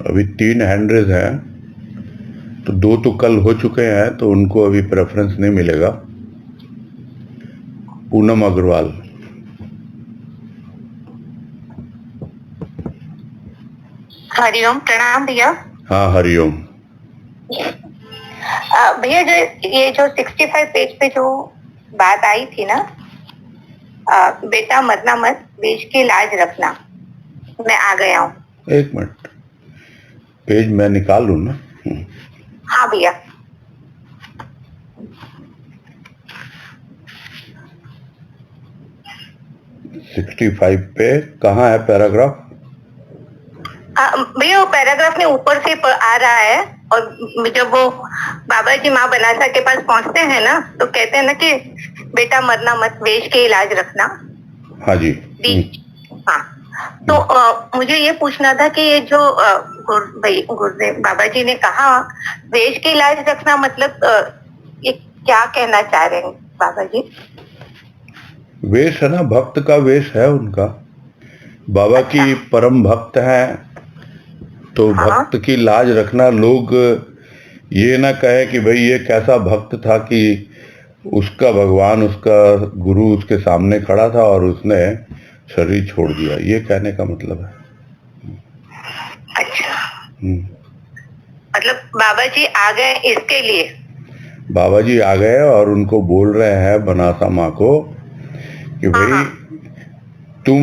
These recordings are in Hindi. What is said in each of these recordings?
अभी 3 हैंड रेज हैं, तो 2 तो कल हो चुके हैं, तो उनको अभी प्रेफरेंस नहीं मिलेगा। पूनम अग्रवाल। हरिओम, प्रणाम भैया। हाँ हरिओम। भैया जो 65 पेज पे जो बात आई थी ना, बेटा मरना मत, देश की लाज रखना, मैं आ गया हूँ। 1 मिनट, पेज मैं निकाल लूँ ना। हाँ भैया। सिक्सटी 65 पे कहाँ है पैराग्राफ? भैया वो पैराग्राफ में ऊपर से आ रहा है, और जब वो बाबा जी माँ बनासा के पास पहुंचते हैं ना, तो कहते हैं ना कि बेटा मरना मत, देश की लाज रखना। हाँ जी। हाँ, तो मुझे ये पूछना था कि ये जो गुरुदेव बाबा जी ने कहा देश की लाज रखना, मतलब ये क्या कहना चाह रहे हैं बाबा जी? वेश है ना, भक्त का वेश है उनका। बाबा की परम भक्त हैं, तो भक्त की लाज रखना। लोग ये ना कहे कि भाई ये कैसा भक्त था कि उसका भगवान, उसका गुरु उसके सामने खड़ा था और उसने शरीर छोड़ दिया, ये कहने का मतलब है। अच्छा, मतलब बाबा जी आ गए इसके लिए? बाबा जी आ गए और उनको बोल रहे हैं बनासा माँ को कि भाई तुम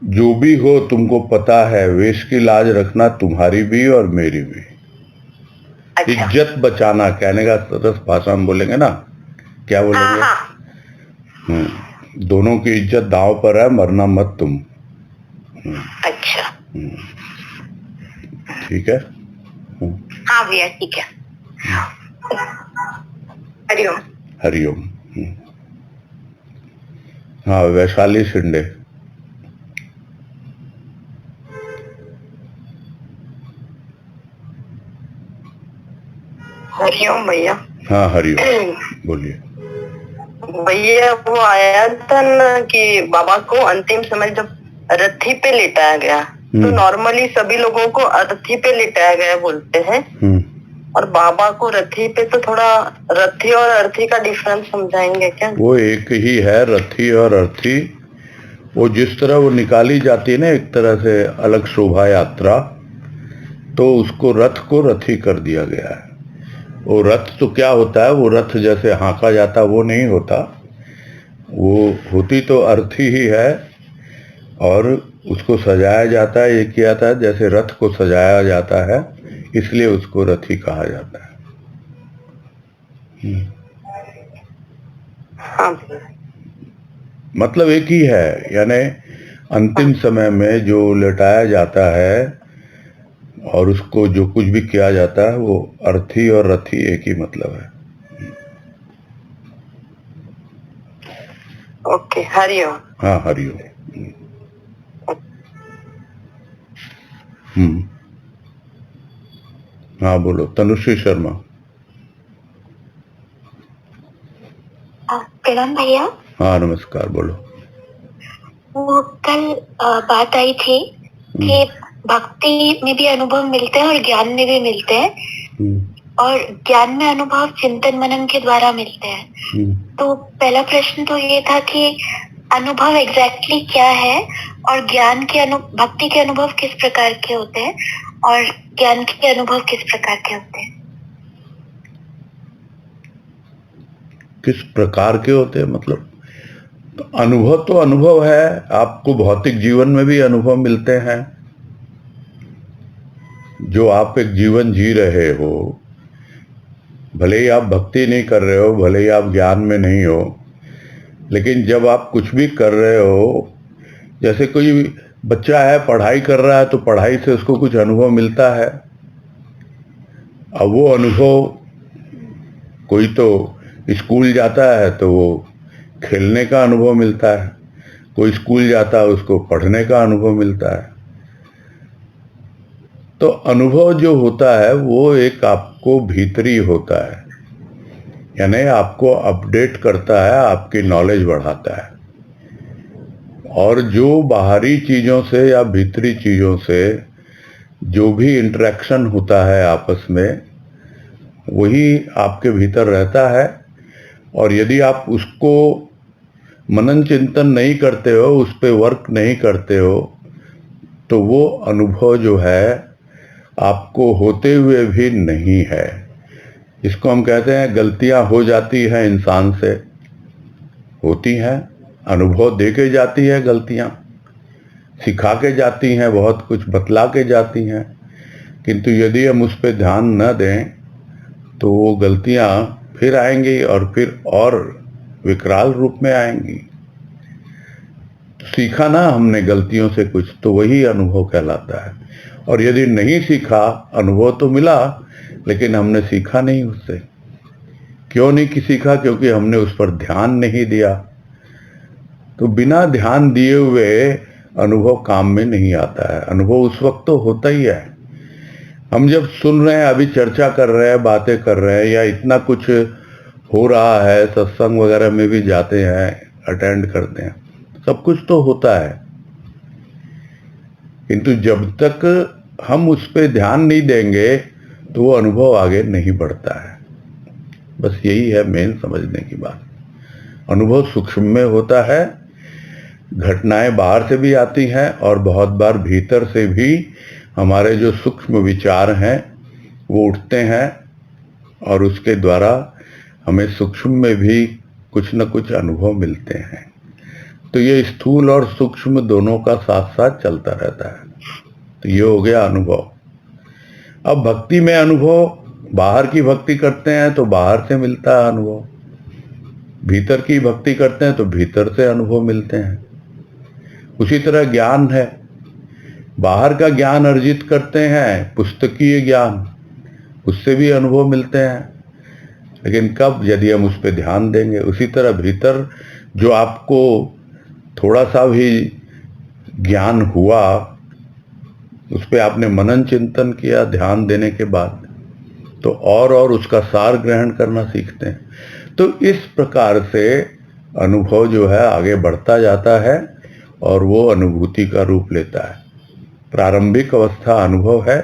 जो भी हो, तुमको पता है वेश की लाज रखना तुम्हारी भी और मेरी भी। अच्छा। इज्जत बचाना, कहने का सरस भाषा में बोलेंगे ना, क्या बोलेंगे? दोनों की इज्जत दांव पर है, मरना मत तुम। अच्छा, ठीक है। हाँ भैया ठीक है। हरिओम। हरिओम। हाँ, वैशाली शिंदे। हरिओम भैया। हाँ हरिओम, बोलिए। भैया वो आया था ना कि बाबा को अंतिम समय जब रथी पे लिटाया गया, तो नॉर्मली सभी लोगों को रथी पे लिटाया गया बोलते हैं, और बाबा को रथी पे, तो थोड़ा रथी और अर्थी का डिफरेंस समझाएंगे क्या? वो एक ही है, रथी और अर्थी। वो जिस तरह वो निकाली जाती है ना एक तरह से अलग शोभा यात्रा, तो उसको रथ को रथी कर दिया गया है। वो रथ तो क्या होता है, वो रथ जैसे हाँका जाता वो नहीं होता, वो होती तो अर्थी ही है, और उसको सजाया जाता है, ये किया था जैसे रथ को सजाया जाता है, इसलिए उसको रथी कहा जाता है। मतलब एक ही है, यानी अंतिम समय में जो लटाया जाता है और उसको जो कुछ भी किया जाता है, वो अर्थी और रथी एक ही मतलब है। ओके, हरिओम। हाँ हरिओम। हाँ बोलो, तनुश्री शर्मा। प्रणाम भैया। हाँ नमस्कार, बोलो। वो कल बात आई थी कि भक्ति में भी अनुभव मिलते हैं और ज्ञान में भी मिलते हैं, और ज्ञान में अनुभव चिंतन मनन के द्वारा मिलते हैं। तो पहला प्रश्न तो ये था कि अनुभव एग्जैक्टली क्या है, और ज्ञान के भक्ति के अनुभव किस प्रकार के होते हैं, और ज्ञान के अनुभव किस प्रकार के होते हैं? किस प्रकार के होते हैं मतलब, अनुभव तो अनुभव है। आपको भौतिक जीवन में भी अनुभव मिलते हैं, जो आप एक जीवन जी रहे हो, भले ही आप भक्ति नहीं कर रहे हो, भले ही आप ज्ञान में नहीं हो, लेकिन जब आप कुछ भी कर रहे हो, जैसे कोई बच्चा है पढ़ाई कर रहा है, तो पढ़ाई से उसको कुछ अनुभव मिलता है। अब वो अनुभव, कोई तो स्कूल जाता है तो वो खेलने का अनुभव मिलता है, कोई स्कूल जाता है उसको पढ़ने का अनुभव मिलता है। तो अनुभव जो होता है वो एक आपको भीतरी होता है, यानी आपको अपडेट करता है, आपकी नॉलेज बढ़ाता है। और जो बाहरी चीज़ों से या भीतरी चीज़ों से जो भी इंटरेक्शन होता है आपस में वही आपके भीतर रहता है, और यदि आप उसको मनन चिंतन नहीं करते हो, उस पर वर्क नहीं करते हो, तो वो अनुभव जो है आपको होते हुए भी नहीं है। इसको हम कहते हैं गलतियां हो जाती हैं इंसान से, होती हैं, अनुभव दे के जाती है, गलतियां सिखा के जाती हैं, बहुत कुछ बतला के जाती हैं, किंतु यदि हम उस पर ध्यान न दें तो वो गलतियां फिर आएंगी और फिर और विकराल रूप में आएंगी। तो सीखा ना हमने गलतियों से कुछ, तो वही अनुभव कहलाता है। और यदि नहीं सीखा, अनुभव तो मिला लेकिन हमने सीखा नहीं उससे। क्यों नहीं सीखा? क्योंकि हमने उस पर ध्यान नहीं दिया। तो बिना ध्यान दिए हुए अनुभव काम में नहीं आता है। अनुभव उस वक्त तो होता ही है। हम जब सुन रहे हैं, अभी चर्चा कर रहे हैं, बातें कर रहे हैं, या इतना कुछ हो रहा है, सत्संग वगैरह में भी जाते हैं, अटेंड करते हैं, सब कुछ तो होता है, किंतु जब तक हम उस पर ध्यान नहीं देंगे तो वो अनुभव आगे नहीं बढ़ता है। बस यही है मेन समझने की बात। अनुभव सूक्ष्म में होता है, घटनाएं बाहर से भी आती हैं और बहुत बार भीतर से भी हमारे जो सूक्ष्म विचार हैं वो उठते हैं, और उसके द्वारा हमें सूक्ष्म में भी कुछ न कुछ अनुभव मिलते हैं। तो ये स्थूल और सूक्ष्म दोनों का साथ साथ चलता रहता है। तो ये हो गया अनुभव। अब भक्ति में अनुभव, बाहर की भक्ति करते हैं तो बाहर से मिलता है अनुभव, भीतर की भक्ति करते हैं तो भीतर से अनुभव मिलते हैं। उसी तरह ज्ञान है, बाहर का ज्ञान अर्जित करते हैं, पुस्तकीय ज्ञान, उससे भी अनुभव मिलते हैं, लेकिन कब? यदि हम उस पर ध्यान देंगे। उसी तरह भीतर जो आपको थोड़ा सा भी ज्ञान हुआ, उस पर आपने मनन चिंतन किया ध्यान देने के बाद, तो और उसका सार ग्रहण करना सीखते हैं। तो इस प्रकार से अनुभव जो है आगे बढ़ता जाता है और वो अनुभूति का रूप लेता है। प्रारंभिक अवस्था अनुभव है,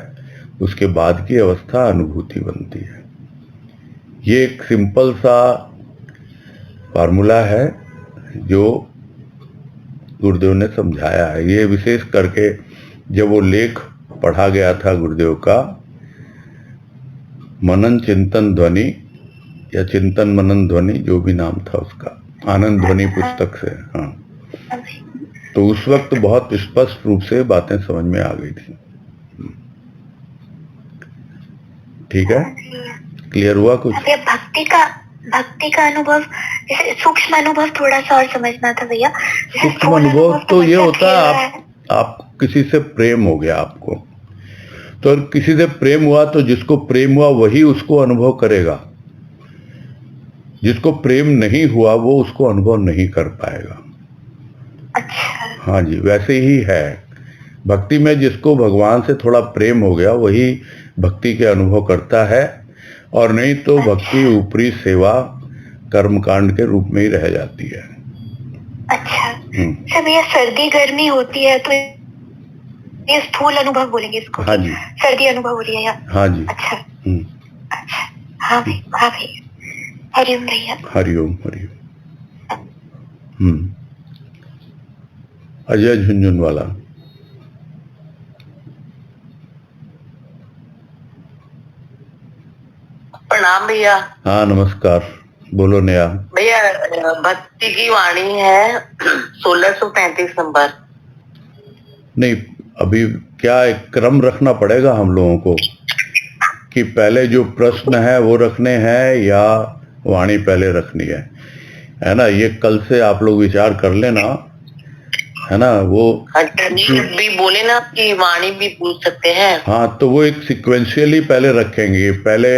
उसके बाद की अवस्था अनुभूति बनती है। ये एक सिंपल सा फार्मूला है जो गुरुदेव ने समझाया है। ये विशेष करके जब वो लेख पढ़ा गया था गुरुदेव का, मनन चिंतन ध्वनि या चिंतन मनन ध्वनि, जो भी नाम था उसका, आनंद ध्वनि पुस्तक से, हाँ, तो उस वक्त बहुत स्पष्ट रूप से बातें समझ में आ गई थी। ठीक है, क्लियर हुआ कुछ? भक्ति का अनुभव, सूक्ष्म अनुभव थोड़ा सा और समझना था भैया। सूक्ष्म अनुभव तो ये होता है, आप किसी से प्रेम हो गया आपको, तो किसी से प्रेम हुआ तो जिसको प्रेम हुआ वही उसको अनुभव करेगा, जिसको प्रेम नहीं हुआ वो उसको अनुभव नहीं कर पाएगा। अच्छा। हाँ जी, वैसे ही है भक्ति में। जिसको भगवान से थोड़ा प्रेम हो गया वही भक्ति के अनुभव करता है, और नहीं तो भक्ति ऊपरी सेवा कर्मकांड के रूप में ही रह जाती है। अच्छा। सब ये सर्दी गर्मी होती है तो ये स्थूल अनुभव बोलेंगे इसको? हाँ जी, सर्दी अनुभव हो रही है या? हाँ जी। अच्छा। अच्छा, हाँ भाई, हाँ भाई। हरिओम भैया। हरिओम हरिओम। अजय झुंझुनवाला। प्रणाम भैया। हाँ नमस्कार, बोलो नया भैया। भक्ति की वाणी है 1635 नंबर। नहीं, अभी क्या एक क्रम रखना पड़ेगा हम लोगों को कि पहले जो प्रश्न है वो रखने हैं या वाणी पहले रखनी है ना? ये कल से आप लोग विचार कर लेना, है ना? वो भी बोले ना कि वाणी भी पूछ सकते हैं। हाँ, तो वो एक सिक्वेंशियली पहले रखेंगे। पहले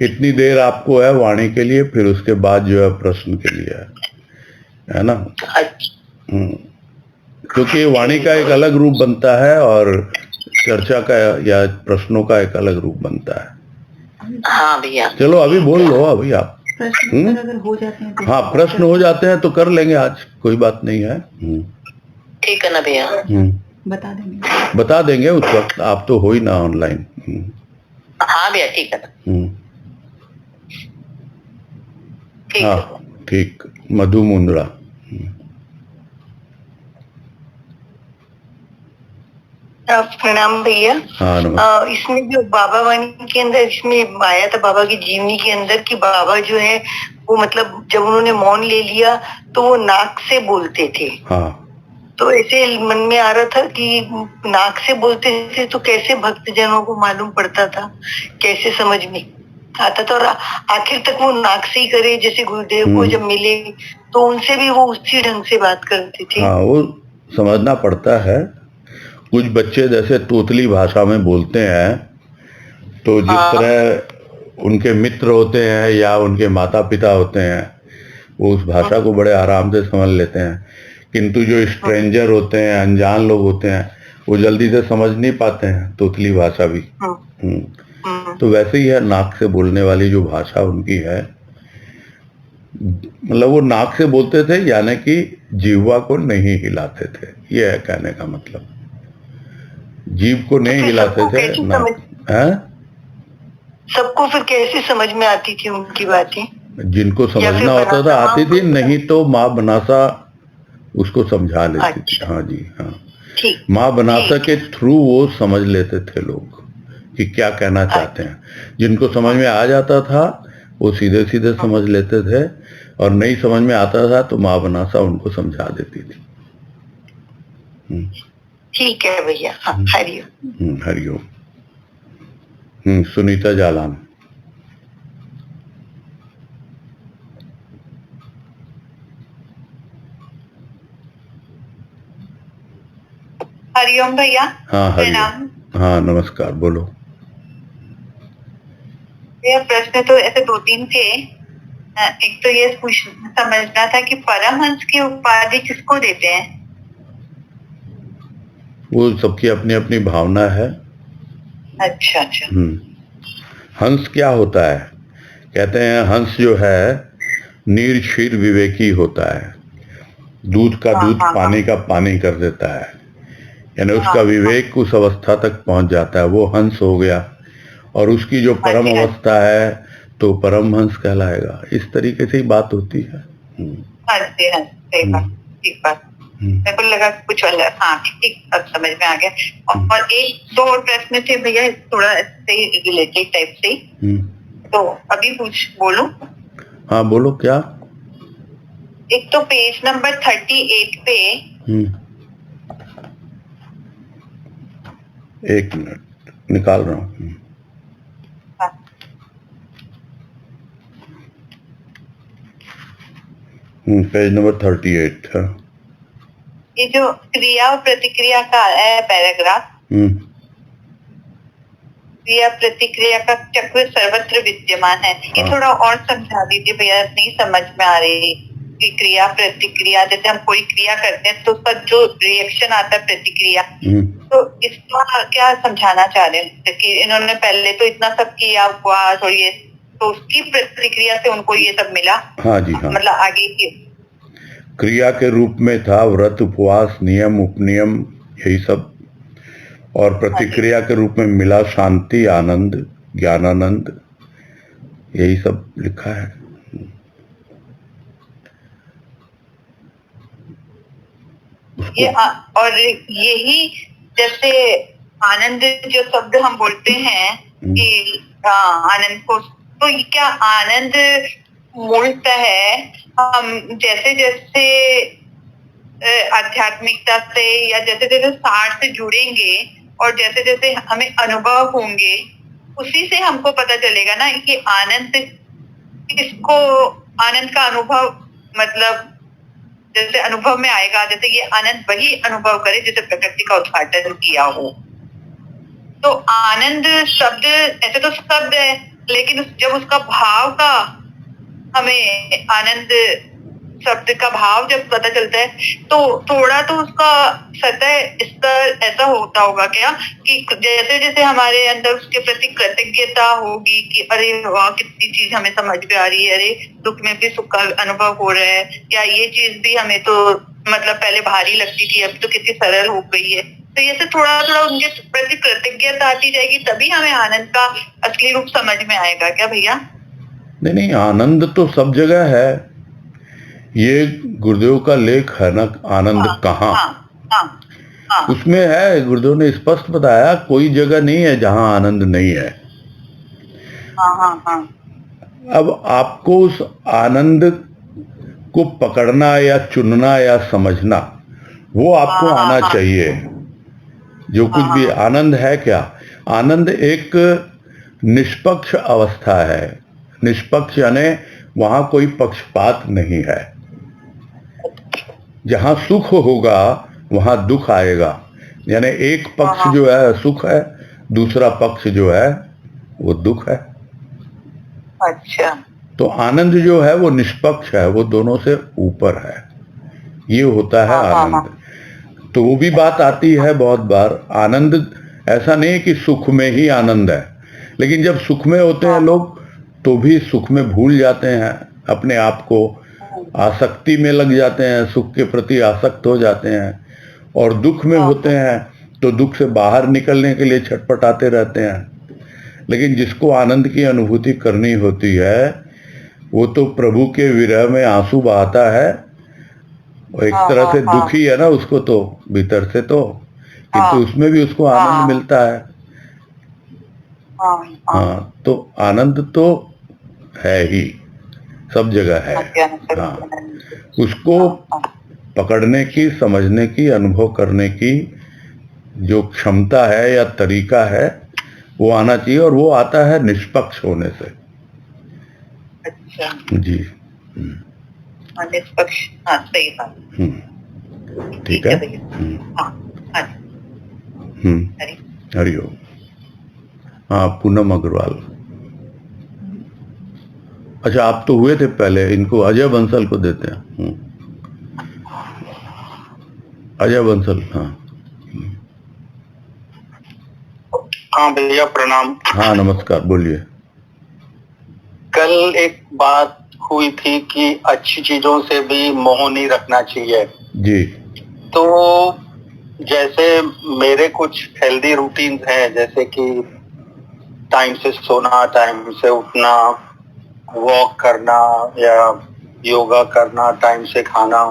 इतनी देर आपको है वाणी के लिए, फिर उसके बाद जो है प्रश्न के लिए है ना? क्योंकि वाणी का एक अलग रूप बनता है और चर्चा का या प्रश्नों का एक अलग रूप बनता है। हाँ भैया। चलो अभी बोल लो अभी आप। अगर हो जाते हैं तो हाँ, प्रश्न हो जाते हैं तो कर लेंगे आज, कोई बात नहीं है। ठीक है ना भैया। बता देंगे। बता देंगे उस वक्त, आप तो हो ही ना ऑनलाइन। हाँ भैया ठीक है। ठीक हाँ है। ठीक। मधु मुंद्रा। प्रणाम भैया। हाँ नमस्ते। इसमें जो बाबा वाणी के अंदर इसमें आया था, बाबा की जीवनी के अंदर, कि बाबा जो है वो मतलब जब उन्होंने मौन ले लिया तो वो नाक से बोलते थे। हाँ। तो ऐसे मन में आ रहा था कि नाक से बोलते थे तो कैसे भक्त जनों को मालूम पड़ता था, कैसे समझ में आता था, और आखिर तक वो नाक से ही करे। जैसे गुरुदेव को जब मिले तो उनसे भी वो उसी ढंग से बात करते थे। हाँ, वो समझना पड़ता है। कुछ बच्चे जैसे तोतली भाषा में बोलते हैं, तो जिस तरह उनके मित्र होते हैं या उनके माता पिता होते हैं, वो उस भाषा को बड़े आराम से समझ लेते हैं, किंतु जो स्ट्रेंजर होते हैं, अनजान लोग होते हैं, वो जल्दी से समझ नहीं पाते हैं तोतली भाषा भी। तो वैसे ही है नाक से बोलने वाली जो भाषा उनकी है, मतलब वो नाक से बोलते थे, यानी कि जिह्वा को नहीं हिलाते थे, ये है कहने का मतलब। जीभ को नहीं हिलाते थे नाक। हैं? सबको फिर कैसे समझ में आती थी उनकी बातें? जिनको समझना होता था आती थी, नहीं तो माँ बनासा उसको समझा लेती थी। हाँ जी, हाँ। माँ बनासा के थ्रू वो समझ लेते थे लोग कि क्या कहना चाहते हैं। जिनको समझ में आ जाता था वो सीधे सीधे समझ लेते थे, और नहीं समझ में आता था तो माँ बनासा उनको समझा देती थी। ठीक है भैया। हाँ, हरिओम। हरिओम। सुनीता जालान। हरिओम भैया। हाँ हरिओम। हाँ नमस्कार, बोलो। यह प्रश्न तो ऐसे दो तीन थे। एक तो ये समझना था कि परमहंस की उपाधि किसको देते हैं? वो सबकी अपनी अपनी भावना है। अच्छा अच्छा। हंस क्या होता है? कहते हैं हंस जो है नीर क्षीर विवेकी होता है, दूध का दूध पानी का पानी कर देता है, यानी उसका विवेक उस अवस्था तक पहुंच जाता है, वो हंस हो गया। और उसकी जो परम अवस्था है तो परमहंस कहलाएगा। इस तरीके से ही बात होती है। ठीक बात। मेरे को लगा कुछ अलग। हाँ ठीक, अब समझ में आ गया। और एक दो और प्रश्न थे भैया, थोड़ा से रिलेटेड टाइप से, तो अभी बोलूं? हाँ बोलो। क्या? एक तो पेज नंबर 38 पे। एक मिनट निकाल रहा हूँ। पेज नंबर 38 है। ये जो क्रिया और प्रतिक्रिया का है पैराग्राफ, क्रिया प्रतिक्रिया का चक्र सर्वत्र विद्यमान है, ये थोड़ा और समझा दीजिए भैया, नहीं समझ में आ रही कि क्रिया प्रतिक्रिया। जैसे हम कोई क्रिया करते हैं तो उसका जो रिएक्शन आता है, प्रतिक्रिया, तो इसका क्या समझाना चाह रहे हैं कि इन्होंने पहले तो इतना सब किया उपवास और ये, तो उसकी प्रतिक्रिया से उनको ये सब मिला। हाँ जी, हाँ। मतलब आगे की क्रिया के रूप में था व्रत, उपवास, नियम, उपनियम, यही सब, और प्रतिक्रिया के रूप में मिला शांति, आनंद, ज्ञानानंद, यही सब लिखा है। ये और यही जैसे आनंद जो शब्द हम बोलते हैं कि आनंद को, तो ये क्या आनंद मूलतः है, हम जैसे जैसे आध्यात्मिकता से या जैसे जैसे सार से जुड़ेंगे और जैसे जैसे हमें अनुभव होंगे, उसी से हमको पता चलेगा ना कि आनंद किसको, आनंद का अनुभव मतलब जैसे अनुभव में आएगा, जैसे ये आनंद वही अनुभव करे जैसे प्रकृति का उद्घाटन किया हो। तो आनंद शब्द ऐसे तो शब्द है, लेकिन जब उसका भाव का हमें आनंद शब्द का भाव जब पता चलता है तो थोड़ा तो उसका सतह स्तर ऐसा होता होगा क्या कि जैसे जैसे हमारे अंदर उसके प्रति कृतज्ञता होगी कि अरे वाह कितनी चीज हमें समझ में आ रही है, अरे दुख में भी सुख का अनुभव हो रहा है, या ये चीज भी हमें तो मतलब पहले भारी लगती थी अब तो कितनी सरल हो गई है, तो तो ये से थोड़ा थोड़ा उनके प्रति कृतज्ञता आती जाएगी, तभी हमें आनंद का असली रूप समझ में आएगा क्या भैया? नहीं, आनंद तो सब जगह है। ये गुरुदेव का लेख है ना, आनंद कहाँ। हाँ। उसमें है, गुरुदेव ने स्पष्ट बताया, कोई जगह नहीं है जहां आनंद नहीं है। हाँ। अब आपको उस आनंद को पकड़ना या चुनना या समझना, वो आपको आना चाहिए। जो कुछ भी आनंद है, क्या आनंद एक निष्पक्ष अवस्था है। निष्पक्ष यानी वहां कोई पक्षपात नहीं है। जहां सुख होगा वहां दुख आएगा, यानी एक पक्ष जो है सुख है, दूसरा पक्ष जो है वो दुख है। अच्छा। तो आनंद जो है वो निष्पक्ष है, वो दोनों से ऊपर है। ये होता है आनंद। तो वो भी बात आती है बहुत बार, आनंद ऐसा नहीं है कि सुख में ही आनंद है, लेकिन जब सुख में होते हैं लोग तो भी सुख में भूल जाते हैं अपने आप को, आसक्ति में लग जाते हैं, सुख के प्रति आसक्त हो जाते हैं। और दुख में होते हैं तो दुख से बाहर निकलने के लिए छटपटाते रहते हैं। लेकिन जिसको आनंद की अनुभूति करनी होती है वो तो प्रभु के विरह में आंसू बहाता है। वो एक तरह से दुखी है ना उसको, तो भीतर से तो, किंतु उसमें भी उसको आनंद मिलता है। हाँ, तो आनंद तो है ही, सब जगह है। हाँ, उसको पकड़ने की, समझने की, अनुभव करने की जो क्षमता है या तरीका है वो आना चाहिए, और वो आता है निष्पक्ष होने से। अच्छा जी। निष्पक्ष, हाँ सही बात। ठीक है। हरिओम। हाँ, पूनम अग्रवाल। अच्छा, आप तो हुए थे पहले, इनको अजय बंसल को देते हैं। अजय बंसल। हाँ भैया प्रणाम। हाँ नमस्कार, बोलिए। कल एक बात हुई थी कि अच्छी चीजों से भी मोह नहीं रखना चाहिए जी। तो जैसे मेरे कुछ हेल्दी रूटीन्स हैं, जैसे कि टाइम से सोना, टाइम से उठना, वॉक करना या योगा करना, टाइम से खाना,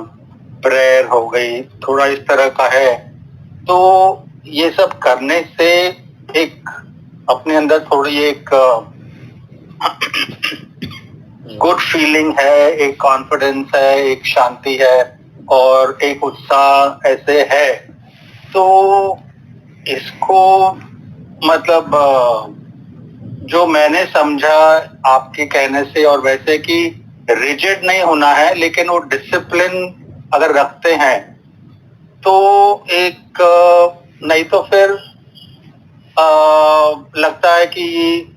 प्रेयर हो गई, थोड़ा इस तरह का है। तो ये सब करने से एक अपने अंदर थोड़ी एक गुड फीलिंग है, एक कॉन्फिडेंस है, एक शांति है और एक उत्साह ऐसे है। तो इसको मतलब जो मैंने समझा आपके कहने से और वैसे कि रिजिड नहीं होना है, लेकिन वो डिसिप्लिन अगर रखते हैं तो एक नहीं तो फिर लगता है कि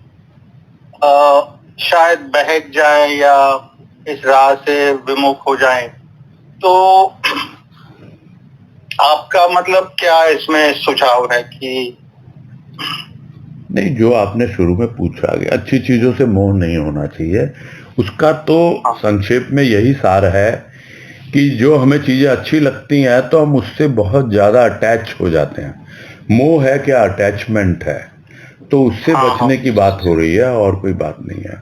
शायद बहक जाए या इस राह से विमुख हो जाए। तो आपका मतलब क्या इसमें सुझाव है? कि नहीं, जो आपने शुरू में पूछा कि अच्छी चीजों से मोह नहीं होना चाहिए, उसका तो संक्षेप में यही सार है कि जो हमें चीजें अच्छी लगती हैं तो हम उससे बहुत ज्यादा अटैच हो जाते हैं। मोह है क्या? अटैचमेंट है। तो उससे बचने की बात हो रही है और कोई बात नहीं है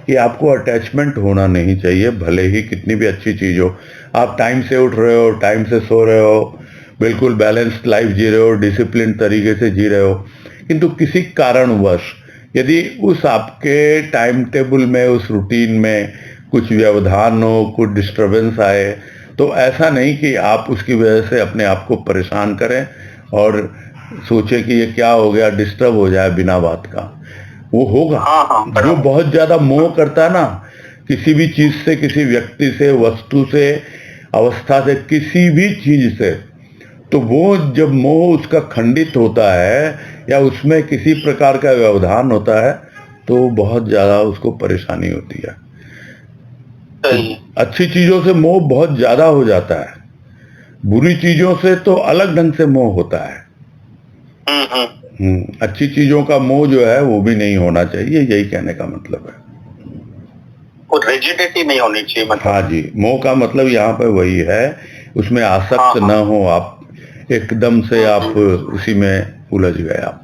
कि आपको अटैचमेंट होना नहीं चाहिए, भले ही कितनी भी अच्छी चीज हो। आप टाइम से उठ रहे हो, टाइम से सो रहे हो, बिल्कुल बैलेंस्ड लाइफ जी रहे हो, डिसिप्लिन तरीके से जी रहे हो, किंतु किसी कारणवश यदि उस आपके टाइम टेबल में, उस रूटीन में कुछ व्यवधान हो, कुछ डिस्टरबेंस आए, तो ऐसा नहीं कि आप उसकी वजह से अपने आप को परेशान करें और सोचे कि ये क्या हो गया, डिस्टर्ब हो जाए बिना बात का। वो होगा। जो बहुत ज्यादा मोह करता है ना किसी भी चीज से, किसी व्यक्ति से, वस्तु से, अवस्था से, किसी भी चीज से, तो वो जब मोह उसका खंडित होता है या उसमें किसी प्रकार का व्यवधान होता है तो बहुत ज्यादा उसको परेशानी होती है। तो अच्छी चीजों से मोह बहुत ज्यादा हो जाता है, बुरी चीजों से तो अलग ढंग से मोह होता है। अच्छी चीजों का मोह जो है वो भी नहीं होना चाहिए, यही कहने का मतलब है। वो रिजिडिटी नहीं होनी चाहिए मतलब। हाँ जी, मोह का मतलब यहाँ पे वही है, उसमें आसक्त न हो आप। एकदम से आप उसी में उलझ गए आप।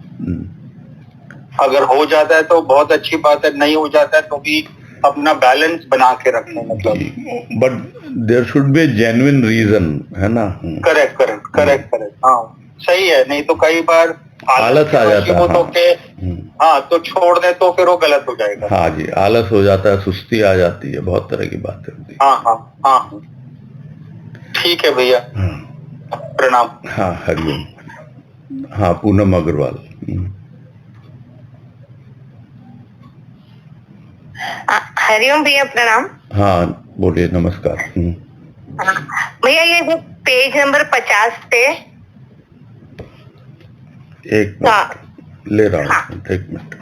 अगर हो जाता है तो बहुत अच्छी बात है, नहीं हो जाता है तो भी अपना बैलेंस बना के रखें, मतलब। But there should be genuine reason, है ना? करेक्ट करेक्ट करेक्ट करेक्ट, हाँ सही है। नहीं तो कई बार आलस आ जाता है। तो के हाँ तो छोड़ दे तो फिर वो गलत हो जाएगा। हाँ जी, आलस हो जाता है, सुस्ती आ जाती है, बहुत तरह की बातें होती है। हाँ हाँ हाँ, ठीक है भैया, प्रणाम। हाँ, हरिओम। हाँ, पूनम अग्रवाल। हरिओम भैया, प्रणाम। हाँ, बोलिए, नमस्कार। भैया ये जो पेज नंबर 50 पे, एक मिनट ले रहा हूँ, एक मिनट।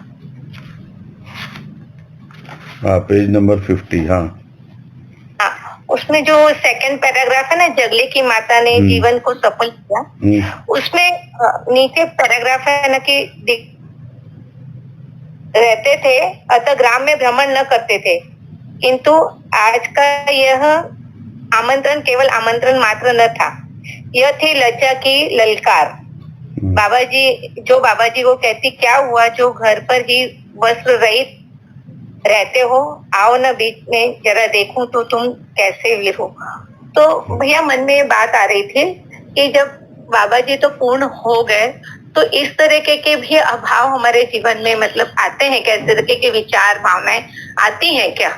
हाँ, पेज नंबर 50। हाँ, उसमें जो सेकंड पैराग्राफ है ना, जगले की माता ने जीवन को सफल किया, उसमें नीचे पैराग्राफ है ना कि रहते थे अतः ग्राम में भ्रमण न करते थे, किंतु आज का यह आमंत्रण केवल आमंत्रण मात्र न था, यह थी लज्जा की ललकार। बाबा जी को कहती, क्या हुआ जो घर पर ही वस्त्र रहित रहते हो, आओ न बीच में जरा देखूं तो तुम कैसे वीर हो। तो भैया मन में बात आ रही थी कि जब बाबा जी तो पूर्ण हो गए तो इस तरह के भी अभाव हमारे जीवन में मतलब आते हैं क्या? इस तरह के विचार भावनाएं आती हैं क्या?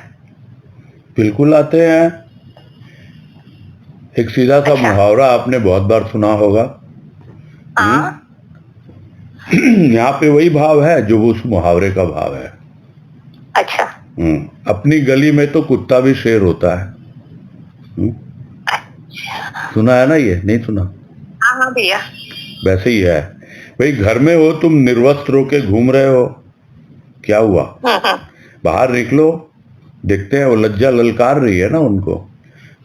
बिल्कुल आते हैं। एक सीधा सा मुहावरा आपने बहुत बार सुना होगा। यहाँ पे वही भाव है जो उस मुहावरे का भाव है। अच्छा। अपनी गली में तो कुत्ता भी शेर होता है। सुना है ना? ये नहीं सुना? हाँ भैया। वैसे ही है भाई, घर में हो तुम निर्वस्त्र होके घूम रहे हो, क्या हुआ? बाहर निकलो, देखते हैं वो लज्जा ललकार रही है ना उनको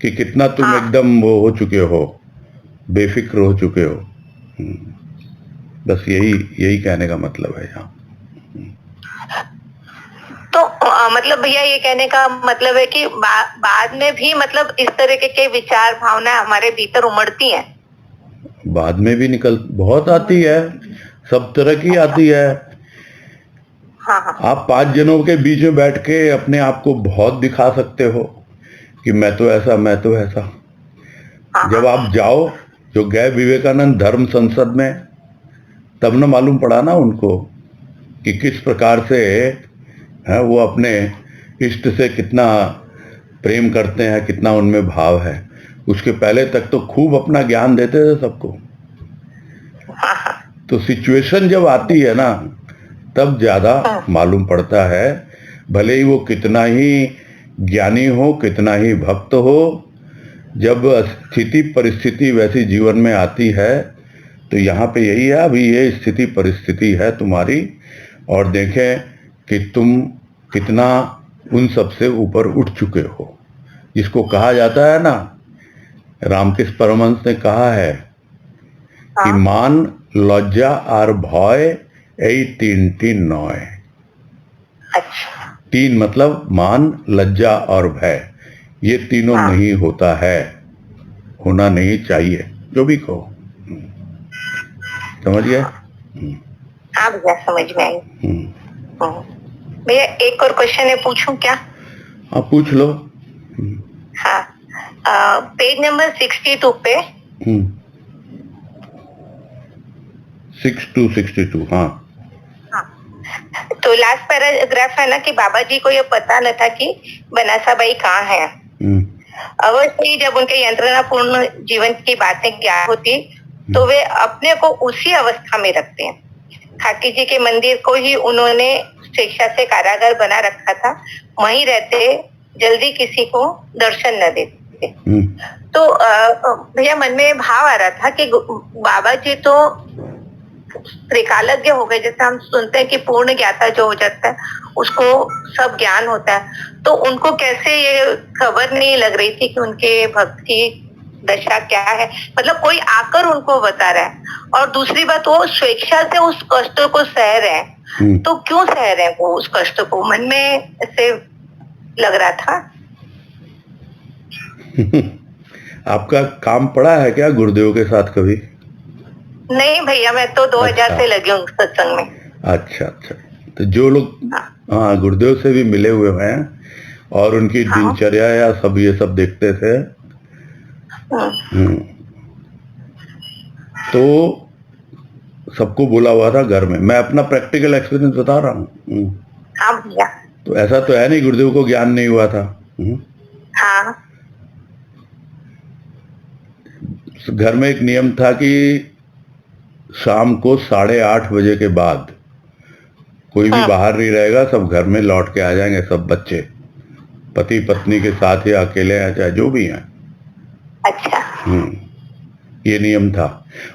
कि कितना तुम एकदम वो हो चुके हो, बेफिक्र हो चुके हो। बस यही कहने का मतलब है यहाँ। तो मतलब भैया ये कहने का मतलब है कि बाद में भी मतलब इस तरह के विचार भावना हमारे भीतर उमड़ती हैं। बाद में भी बहुत आती है, सब तरह की आती है। आप 5 जनों के बीच में बैठ के अपने आप को बहुत दिखा सकते हो कि मैं तो ऐसा, मैं तो ऐसा। जब आप जाओ, जो गए विवेकानंद धर्म संसद में, तब न मालूम पड़ा ना उनको कि किस प्रकार से है वो अपने इष्ट से कितना प्रेम करते हैं, कितना उनमें भाव है। उसके पहले तक तो खूब अपना ज्ञान देते थे सबको। तो सिचुएशन जब आती है ना, तब ज्यादा मालूम पड़ता है। भले ही वो कितना ही ज्ञानी हो, कितना ही भक्त हो, जब स्थिति परिस्थिति वैसी जीवन में आती है तो यहाँ पे यही है, अभी ये स्थिति परिस्थिति है तुम्हारी, और देखें कि तुम कितना उन सब से ऊपर उठ चुके हो। जिसको कहा जाता है ना, रामकृष्ण परमहंस ने कहा है कि मान, लज्जा और भय यही 3 नॉय। अच्छा। 3 मतलब मान, लज्जा और भय, ये तीनों नहीं होता है, होना नहीं चाहिए, जो भी कहो। समझ गए? हाँ भैया, समझ में आई। भैया एक और क्वेश्चन है, पूछूं क्या? हाँ, पूछ लो। हाँ, पेज नंबर 62 पे। 62। हाँ। तो लास्ट पैराग्राफ है ना कि बाबा जी को ये पता न था कि बनासाबाई कहाँ है। अवश्य ही जब उनके यंत्रणापूर्ण जीवन की बातें क्या होती तो वे अपने को उसी अवस्था में रखते हैं। खाकी जी के मंदिर को ही उन्होंने शिक्षा से कारागार बना रखा था, वहीं रहते, जल्दी किसी को दर्शन न देते। तो भैया मन में भाव आ रहा था कि बाबा जी तो त्रिकालज्ञ हो गए, जैसे हम सुनते हैं कि पूर्ण ज्ञाता जो हो जाता है उसको सब ज्ञान होता है, तो उनको कैसे ये खबर नहीं लग रही थी कि उनके भक्त की दशा क्या है? मतलब कोई आकर उनको बता रहा है, और दूसरी बात वो स्वेच्छा से उस कष्ट को सह रहे हैं, तो क्यों सह रहे हैं वो उस कष्ट को? मन में ऐसे लग रहा था। आपका काम पड़ा है क्या गुरुदेव के साथ कभी? नहीं भैया, मैं तो 2000 अच्छा। से लगी हूँ सत्संग में। अच्छा अच्छा। तो जो लोग हाँ गुरुदेव से भी मिले हुए हैं और उनकी हाँ। दिनचर्या या सब ये सब देखते थे। तो सबको बोला हुआ था घर में। मैं अपना प्रैक्टिकल एक्सपीरियंस बता रहा हूँ। हाँ भैया। तो ऐसा तो है नहीं गुरुदेव को ज्ञान नहीं हुआ था। हाँ घर में एक नियम था कि शाम को 8:30 बजे के बाद कोई भी बाहर नहीं रहेगा, सब घर में लौट के आ जाएंगे, सब बच्चे पति पत्नी के साथ या अकेले हैं चाहे जो भी हैं। अच्छा। ये नियम था।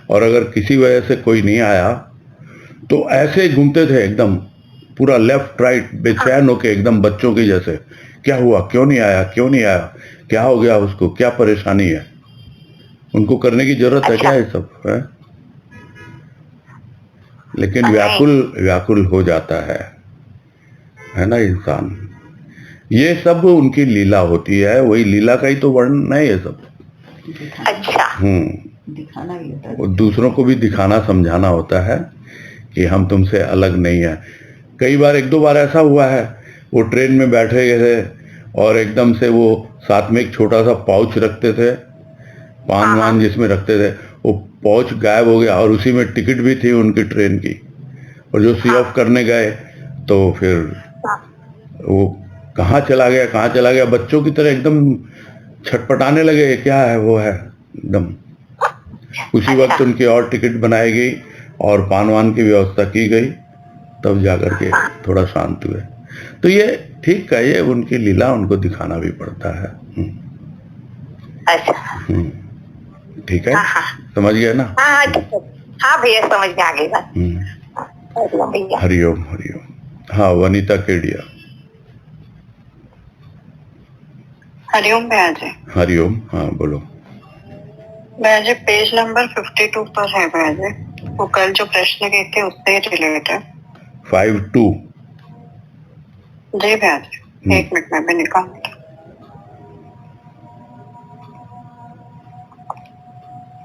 और अगर किसी वजह से कोई नहीं आया तो ऐसे घूमते थे एकदम पूरा लेफ्ट राइट बेचैन होके एकदम बच्चों की जैसे, क्या हुआ, क्यों नहीं आया, क्यों नहीं आया, क्या हो गया उसको, क्या परेशानी है, उनको करने की जरूरत है क्या, ये सब है। लेकिन व्याकुल हो जाता है ना इंसान। ये सब उनकी लीला होती है, वही लीला का ही तो वर्णन है ये सब। अच्छा। दिखाना भी होता है। और दूसरों को भी दिखाना समझाना होता है कि हम तुमसे अलग नहीं है। कई बार एक दो बार ऐसा हुआ है, वो ट्रेन में बैठे गए थे और एकदम से वो साथ में एक छोटा सा पाउच रखते थे, पान वान जिसमें रखते थे, वो पाउच गायब हो गया और उसी में टिकट भी थी उनकी ट्रेन की। और जो सी ऑफ करने गए तो फिर वो कहाँ चला गया, बच्चों की तरह एकदम छटपटाने लगे, क्या है वो है एकदम। उसी वक्त उनकी और टिकट बनाई गई और पान वान की व्यवस्था की गई, तब जाकर के थोड़ा शांत हुए। तो ये ठीक है, ये उनकी लीला, उनको दिखाना भी पड़ता है। ठीक है, समझ गए ना। हाँ भैया, समझ में आ गई बात। भैया हरिओम हरिओम। हाँ वनीता केडिया। हरिओम भैया जी। हरिओम। हाँ बोलो। भैया जी पेज नंबर 52 पर है भैया जी, वो कल जो प्रश्न गए थे उससे रिलेटेड। 52 जी भैया जी, एक मिनट में भी निकालूंगी।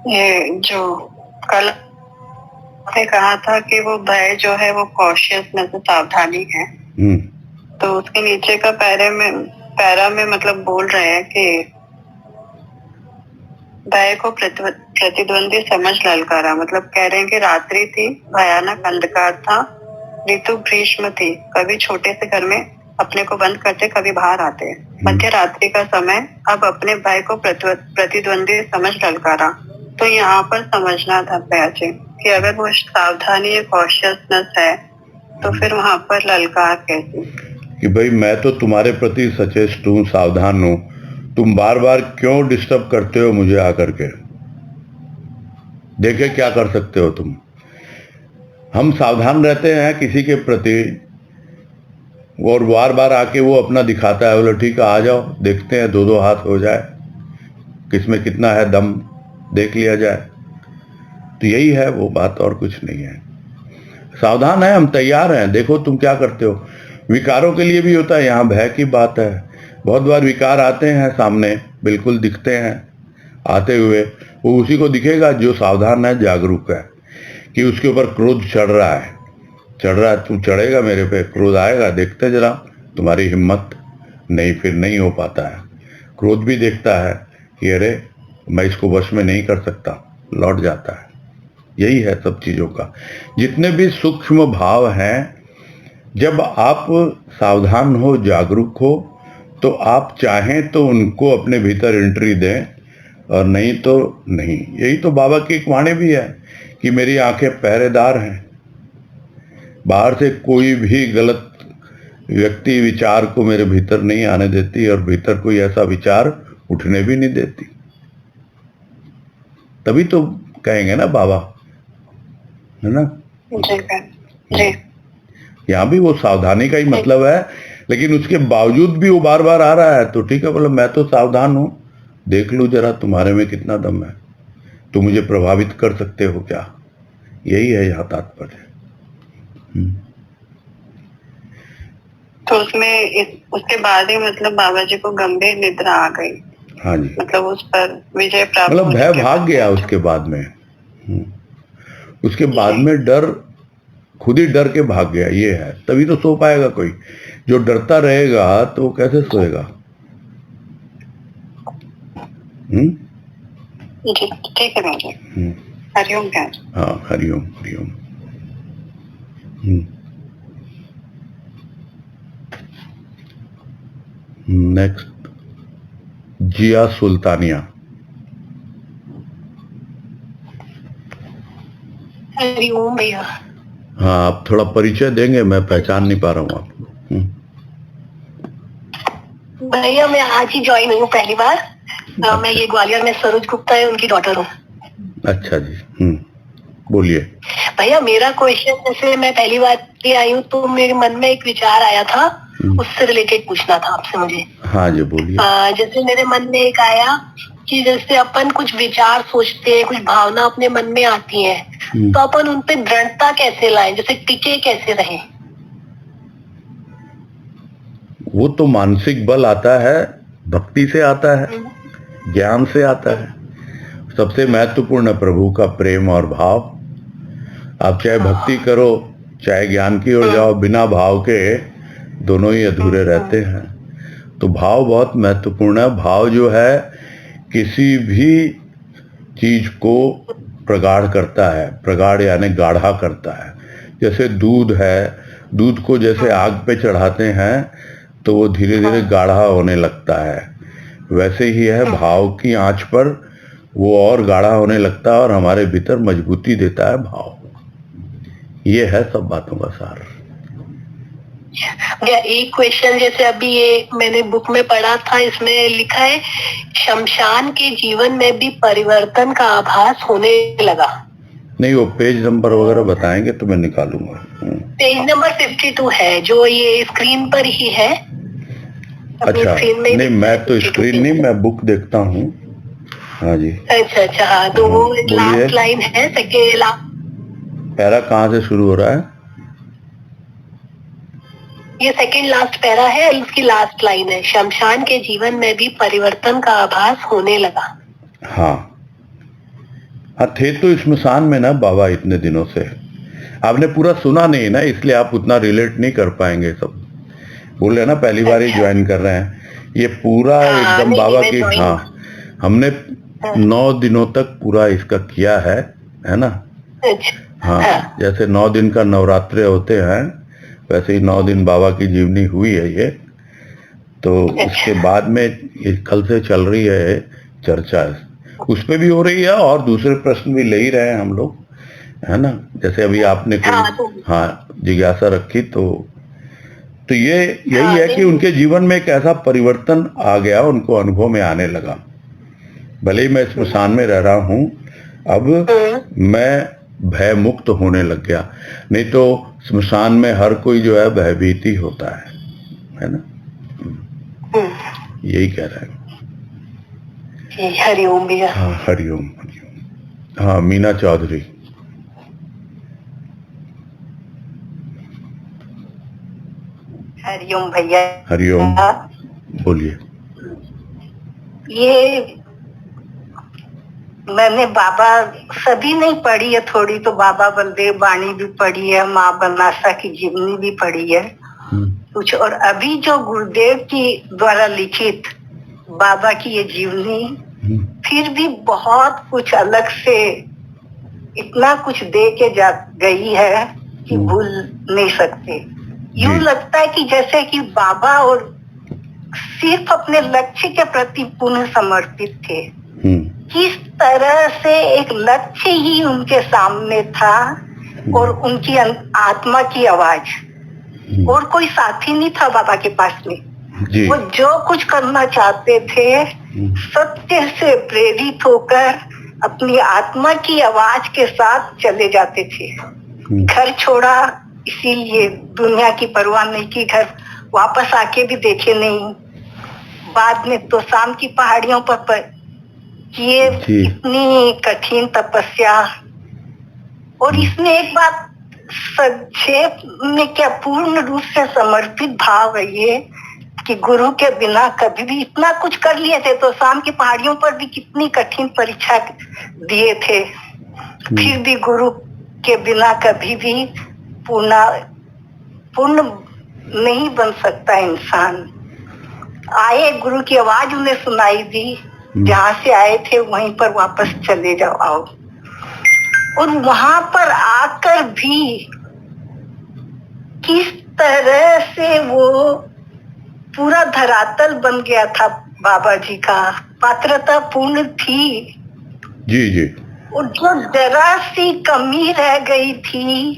ये जो कल आपने कहा था कि वो भय जो है वो कॉशियस में से सावधानी है, तो उसके नीचे का पैरा में मतलब बोल रहे हैं कि भय को प्रतिद्वंदी समझ ललकारा। मतलब कह रहे हैं कि रात्रि थी, भयानक अंधकार था, ऋतु ग्रीष्म थी, कभी छोटे से घर में अपने को बंद करते, कभी बाहर आते, मध्य रात्रि का समय, अब अपने भय को प्रतिद्वंदी समझ ललकारा। तो यहाँ पर समझना था भैया जी कि अगर वो सावधानी कॉशियसनेस है तो फिर वहां पर ललकार कैसे कि भाई मैं तो तुम्हारे प्रति सचेष्ट हूँ, सावधान हूँ, तुम बार बार क्यों डिस्टर्ब करते हो मुझे आकर के, देखे क्या कर सकते हो तुम। हम सावधान रहते हैं किसी के प्रति और बार बार आके वो अपना दिखाता है, बोलो ठीक है आ जाओ देखते हैं, दो हाथ हो जाए, किसमें कितना है दम देख लिया जाए। तो यही है वो बात, और कुछ नहीं है। सावधान है, हम तैयार हैं, देखो तुम क्या करते हो। विकारों के लिए भी होता है, यहाँ भय की बात है। बहुत बार विकार आते हैं सामने, बिल्कुल दिखते हैं आते हुए, वो उसी को दिखेगा जो सावधान है, जागरूक है, कि उसके ऊपर क्रोध चढ़ रहा है, तू चढ़ेगा मेरे पे, क्रोध आएगा, देखते जरा तुम्हारी हिम्मत। नहीं, फिर नहीं हो पाता है। क्रोध भी देखता है कि अरे मैं इसको वश में नहीं कर सकता, लौट जाता है। यही है सब चीजों का। जितने भी सूक्ष्म भाव हैं, जब आप सावधान हो, जागरूक हो, तो आप चाहें तो उनको अपने भीतर एंट्री दें और नहीं तो नहीं। यही तो बाबा की एक वाणी भी है कि मेरी आंखें पहरेदार हैं, बाहर से कोई भी गलत व्यक्ति विचार को मेरे भीतर नहीं आने देती और भीतर कोई ऐसा विचार उठने भी नहीं देती। तभी तो कहेंगे ना बाबा, है ना। जी। यहाँ भी वो सावधानी का ही मतलब है, लेकिन उसके बावजूद भी वो बार बार आ रहा है, तो ठीक है बोलो मैं तो सावधान हूं, देख लो जरा तुम्हारे में कितना दम है, तुम मुझे प्रभावित कर सकते हो क्या। यही है यहाँ तात्पर्य। तो उसके बाद ही मतलब बाबा जी को गंभीर निद्रा आ गई। हाँ जी, मतलब उस पर विजय प्राप्त, मतलब भय भाग गया उसके बाद में। उसके बाद में डर, खुद ही डर के भाग गया, ये है, तभी तो सो पाएगा कोई। जो डरता रहेगा तो वो कैसे सोएगा? जी ठीक है महाराज। हरिओम महाराज। हाँ, हरिओम हरिओम। नेक्स्ट जिया सुल्तानिया। हरिओम भैया। हाँ, आप थोड़ा परिचय देंगे? मैं पहचान नहीं पा रहा हूँ आपको। भैया मैं आज ही ज्वाइन हुई हूँ पहली बार। मैं ये ग्वालियर में सरोज गुप्ता है उनकी डॉटर हूँ। अच्छा जी, बोलिए। भैया मेरा क्वेश्चन, जैसे मैं पहली बार ये आई हूँ तो मेरे मन में एक विचार आया था, उससे रिलेटेड पूछना था आपसे मुझे। हाँ जी, बोलिए। जैसे मेरे मन में एक आया कि जैसे अपन कुछ विचार सोचते हैं, कुछ भावना अपने मन में आती है, तो अपन उन पे दृढ़ता कैसे लाएं, जैसे टिके कैसे रहें? वो तो मानसिक बल आता है, भक्ति से आता है, ज्ञान से आता है। सबसे महत्वपूर्ण है प्रभु का प्रेम और भाव। आप चाहे भक्ति करो, चाहे ज्ञान की ओर जाओ, बिना भाव के दोनों ही अधूरे रहते हैं। तो भाव बहुत महत्वपूर्ण है। भाव जो है किसी भी चीज को प्रगाढ़ करता है, प्रगाढ़ यानी गाढ़ा करता है। जैसे दूध है, दूध को जैसे आग पे चढ़ाते हैं तो वो धीरे धीरे गाढ़ा होने लगता है, वैसे ही है भाव की आंच पर वो और गाढ़ा होने लगता है और हमारे भीतर मजबूती देता है भाव। ये है सब बातों का सार। एक क्वेश्चन, जैसे अभी ये मैंने बुक में पढ़ा था, इसमें लिखा है शमशान के जीवन में भी परिवर्तन का आभास होने लगा। नहीं, वो पेज नंबर वगैरह बताएंगे तो मैं निकालूंगा। पेज नंबर 52 है, जो ये स्क्रीन पर ही है। अच्छा, नहीं मैं तो स्क्रीन नहीं, मैं बुक देखता हूँ। हाँ जी। अच्छा, हाँ, तो वो लास्ट लाइन है, सेकेंड पैरा कहाँ से शुरू हो रहा है? ये सेकेंड लास्ट पैरा है, उसकी लास्ट लाइन है, शमशान के जीवन में भी परिवर्तन का आभास होने लगा। हाँ, थे तो स्मशान में ना बाबा इतने दिनों से। आपने पूरा सुना नहीं ना, इसलिए आप उतना रिलेट नहीं कर पाएंगे। सब बोल रहे ना, पहली बार ही ज्वाइन कर रहे हैं। ये पूरा एकदम बाबा की, हाँ, हमने 9 दिनों तक पूरा इसका किया है ना। हाँ, जैसे 9 दिन का नवरात्रे होते हैं वैसे ही 9 दिन बाबा की जीवनी हुई है ये। तो उसके बाद में ये कल से चल रही है चर्चा, उस पे भी हो रही है और दूसरे प्रश्न भी ले ही रहे हैं हम लोग, है ना। जैसे अभी आपने कोई जिज्ञासा रखी तो ये यही है कि उनके जीवन में एक ऐसा परिवर्तन आ गया, उनको अनुभव में आने लगा। भले ही मैं स्मशान में रह रहा हूँ, अब मैं भय मुक्त होने लग गया। नहीं तो स्मशान में हर कोई जो है भयभीति होता है ना। यही कह रहे हैं। हरिओम भैया। हाँ, हरिओम हरिओम। हाँ, मीना चौधरी। हरिओम भैया। हरिओम, बोलिए। ये मैंने बाबा सभी नहीं पढ़ी है, थोड़ी तो बाबा बलदेव वाणी भी पढ़ी है, माँ बनासा की जीवनी भी पढ़ी है कुछ, और अभी जो गुरुदेव की द्वारा लिखित बाबा की ये जीवनी, फिर भी बहुत कुछ अलग से इतना कुछ दे के जा गई है कि भूल नहीं सकते। यूं लगता है कि जैसे कि बाबा और सिर्फ अपने लक्ष्य के प्रति पूर्ण समर्पित थे। किस तरह से एक लक्ष्य ही उनके सामने था और उनकी आत्मा की आवाज, और कोई साथी नहीं था बाबा के पास में। वो जो कुछ करना चाहते थे सत्य से प्रेरित होकर अपनी आत्मा की आवाज के साथ चले जाते थे। घर छोड़ा इसीलिए, दुनिया की परवाह नहीं की, घर वापस आके भी देखे नहीं। बाद में तो शाम की पहाड़ियों पर किए इतनी कठिन तपस्या। और इसमें एक बात संक्षेप में क्या, पूर्ण रूप से समर्पित भाव है ये कि गुरु के बिना कभी भी इतना कुछ कर लिए थे, तो शाम की पहाड़ियों पर भी कितनी कठिन परीक्षा दिए थे, फिर भी गुरु के बिना कभी भी पूर्ण नहीं बन सकता इंसान। आए, गुरु की आवाज उन्हें सुनाई दी, जहां से आए थे वहीं पर वापस चले जाओ आओ। और वहां पर आकर भी किस तरह से वो पूरा धरातल बन गया था बाबा जी का, पात्रता पूर्ण थी। जी जी। और जो जरा सी कमी रह गई थी,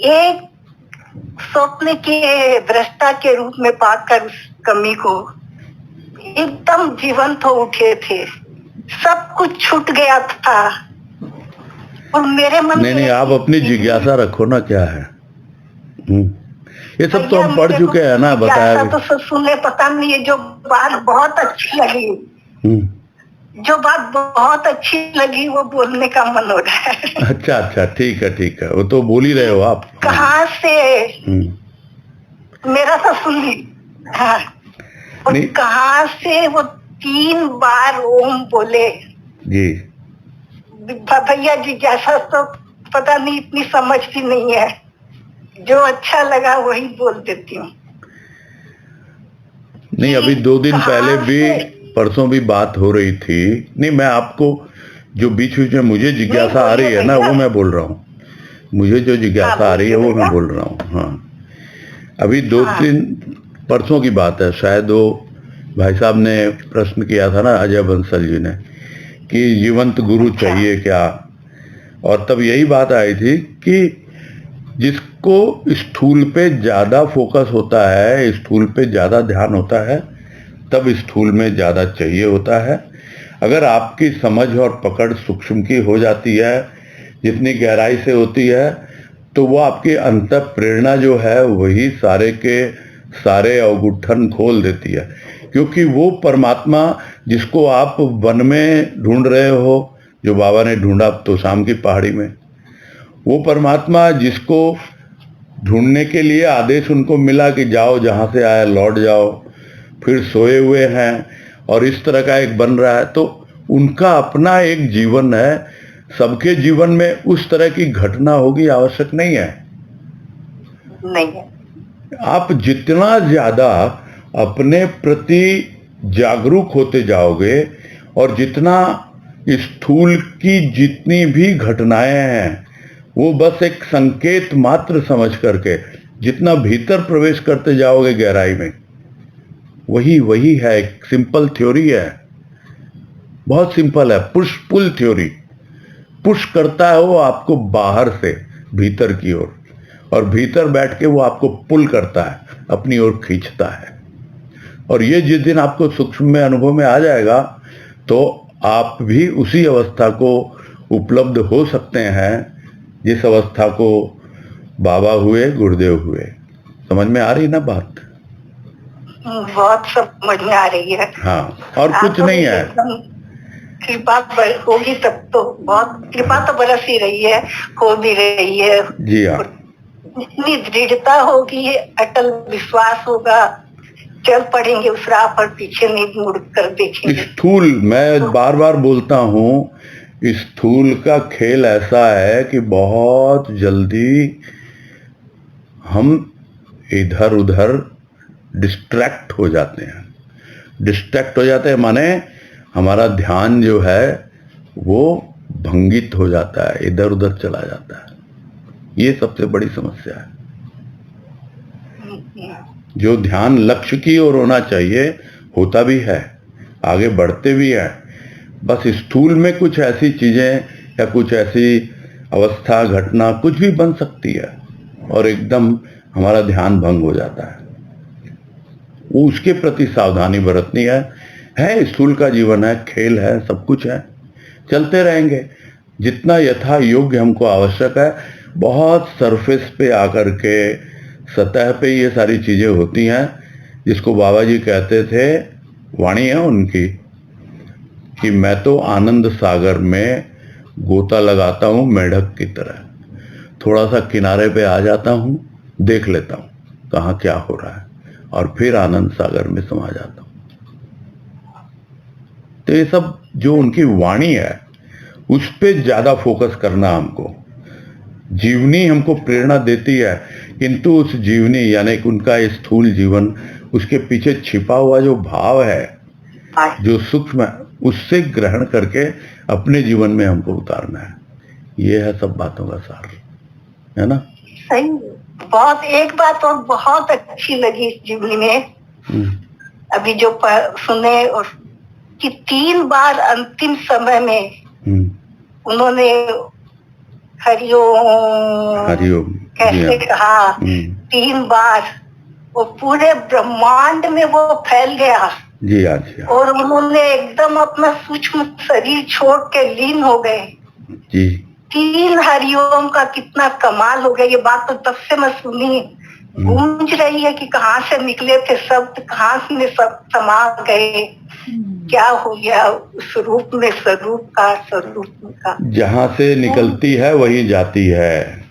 एक स्वप्न के दृष्टा के रूप में पाकर उस कमी को एकदम जीवंत हो उठे थे। सब कुछ छूट गया था। और मेरे मन में नहीं, आप अपनी जिज्ञासा रखो ना, क्या है। ये सब तो हम पढ़ चुके हैं ना, बताया तो सब सुने, पता नहीं। ये जो बात बहुत अच्छी लगी, जो बात बहुत अच्छी लगी वो बोलने का मन हो रहा है। अच्छा, ठीक है, वो तो बोल ही रहे हो आप। कहाँ से मेरा तो सुन ली। हाँ। और कहाँ से वो 3 बार ओम बोले जी। भैया जी, जैसा तो पता नहीं, इतनी समझ भी नहीं है। जो अच्छा लगा वही बोल देती हूँ। नहीं, अभी 2 दिन पहले भी, परसों भी बात हो रही थी। नहीं, मैं आपको जो बीच में मुझे जिज्ञासा आ रही है ना, वो मैं बोल रहा हूँ। मुझे जो जिज्ञासा आ रही है वो मैं बोल रहा हूँ। हाँ, अभी 2-3 परसों की बात है शायद, वो भाई साहब ने प्रश्न किया था ना, अजय बंसल जी ने, कि जीवंत गुरु चाहिए क्या। और तब यही बात आई थी कि जिसको स्थूल पे ज्यादा फोकस होता है, स्थूल पे ज्यादा ध्यान होता है, तब स्थूल में ज्यादा चाहिए होता है। अगर आपकी समझ और पकड़ सूक्ष्म की हो जाती है, जितनी गहराई से होती है, तो वो आपकी अंत प्रेरणा जो है वही सारे के सारे अवगुत्थन खोल देती है। क्योंकि वो परमात्मा जिसको आप वन में ढूंढ रहे हो, जो बाबा ने ढूंढा तो शाम की पहाड़ी में, वो परमात्मा जिसको ढूंढने के लिए आदेश उनको मिला कि जाओ, जहां से आया लौट जाओ, फिर सोए हुए हैं और इस तरह का एक बन रहा है, तो उनका अपना एक जीवन है। सबके जीवन में उस तरह की घटना होगी आवश्यक नहीं है। नहीं है। आप जितना ज्यादा अपने प्रति जागरूक होते जाओगे और जितना स्थूल की जितनी भी घटनाएं हैं वो बस एक संकेत मात्र समझ करके जितना भीतर प्रवेश करते जाओगे गहराई में, वही है। एक सिंपल थ्योरी है, बहुत सिंपल है। Push pull theory. पुश करता है वो आपको बाहर से भीतर की ओर, और भीतर बैठ के वो आपको पुल करता है, अपनी ओर खींचता है। और ये जिस दिन आपको सूक्ष्म में अनुभव में आ जाएगा तो आप भी उसी अवस्था को उपलब्ध हो सकते हैं जिस अवस्था को बाबा हुए, गुरुदेव हुए। समझ में आ रही ना बात? बहुत समझ में आ रही है। हाँ, और कुछ नहीं है। कृपा होगी तब तो, बहुत कृपा तो बरस ही रही है, हो भी रही है। जी हाँ। इतनी दृढ़ता होगी, अटल विश्वास होगा, चल पड़ेंगे उस राह पर, पीछे नहीं मुड़ कर देखेंगे। स्थूल, मैं बार बार बोलता हूँ, स्थूल का खेल ऐसा है कि बहुत जल्दी हम इधर उधर डिस्ट्रैक्ट हो जाते हैं। डिस्ट्रैक्ट हो जाते हैं माने हमारा ध्यान जो है वो भंगित हो जाता है, इधर उधर चला जाता है। ये सबसे बड़ी समस्या है। जो ध्यान लक्ष्य की ओर होना चाहिए होता भी है, आगे बढ़ते भी हैं, बस स्थूल में कुछ ऐसी चीजें या कुछ ऐसी अवस्था, घटना कुछ भी बन सकती है और एकदम हमारा ध्यान भंग हो जाता है। वो उसके प्रति सावधानी बरतनी है। स्थूल का जीवन है, खेल है, सब कुछ है, चलते रहेंगे जितना यथा योग्य हमको आवश्यक है। बहुत सरफेस पे आकर के, सतह पे ये सारी चीजें होती हैं जिसको बाबा जी कहते थे, वाणी है उनकी, कि मैं तो आनंद सागर में गोता लगाता हूं मेढक की तरह, थोड़ा सा किनारे पे आ जाता हूं, देख लेता हूं कहाँ क्या हो रहा है, और फिर आनंद सागर में समा जाता हूं। तो ये सब जो उनकी वाणी है उस पे ज्यादा फोकस करना हमको। जीवनी हमको प्रेरणा देती है, किंतु उस जीवनी यानी कि उनका स्थूल जीवन, उसके पीछे छिपा हुआ जो भाव है, जो सूक्ष्म है, उससे ग्रहण करके अपने जीवन में हमको उतारना है। ये है सब बातों का सार, है ना? सही। बहुत एक बात और बहुत अच्छी लगी इस जीवनी में, अभी जो सुने, और कि 3 बार अंतिम समय में उन्होंने हरिओम हरिओम कैसे कहा, 3 बार, वो पूरे ब्रह्मांड में वो फैल गया। जी हाँ, जी हाँ। और उन्होंने एकदम अपना सूक्ष्म शरीर छोड़ के लीन हो गए जी। 3 हरिओम का कितना कमाल हो गया। ये बात तो तब से मैं सुनी, गूंज रही है कि कहाँ से निकले थे शब्द, कहाँ से सब समा गए, क्या हो गया उस रूप में, स्वरूप का। जहां से निकलती है वही जाती है।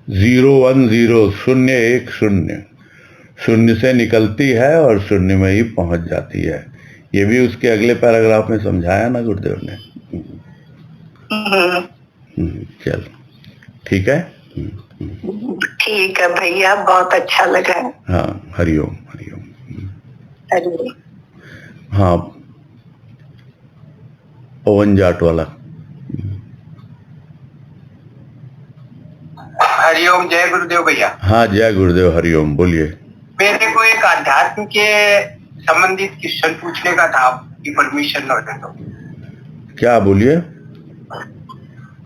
0 1 0, 0 1 0, शून्य से निकलती है और शून्य में ही पहुंच जाती है। ये भी उसके अगले पैराग्राफ में समझाया ना गुरुदेव ने। चल ठीक है। ठीक है भैया, बहुत अच्छा लगा। हाँ, हरिओम हरिओम। हरिओम। हाँ, पवन जाट वाला। हरिओम, जय गुरुदेव भैया। हाँ, जय गुरुदेव, हरिओम, बोलिए। मेरे को एक आध्यात्म के संबंधित क्वेश्चन पूछने का था, आपकी परमिशन हो तो। क्या, बोलिए।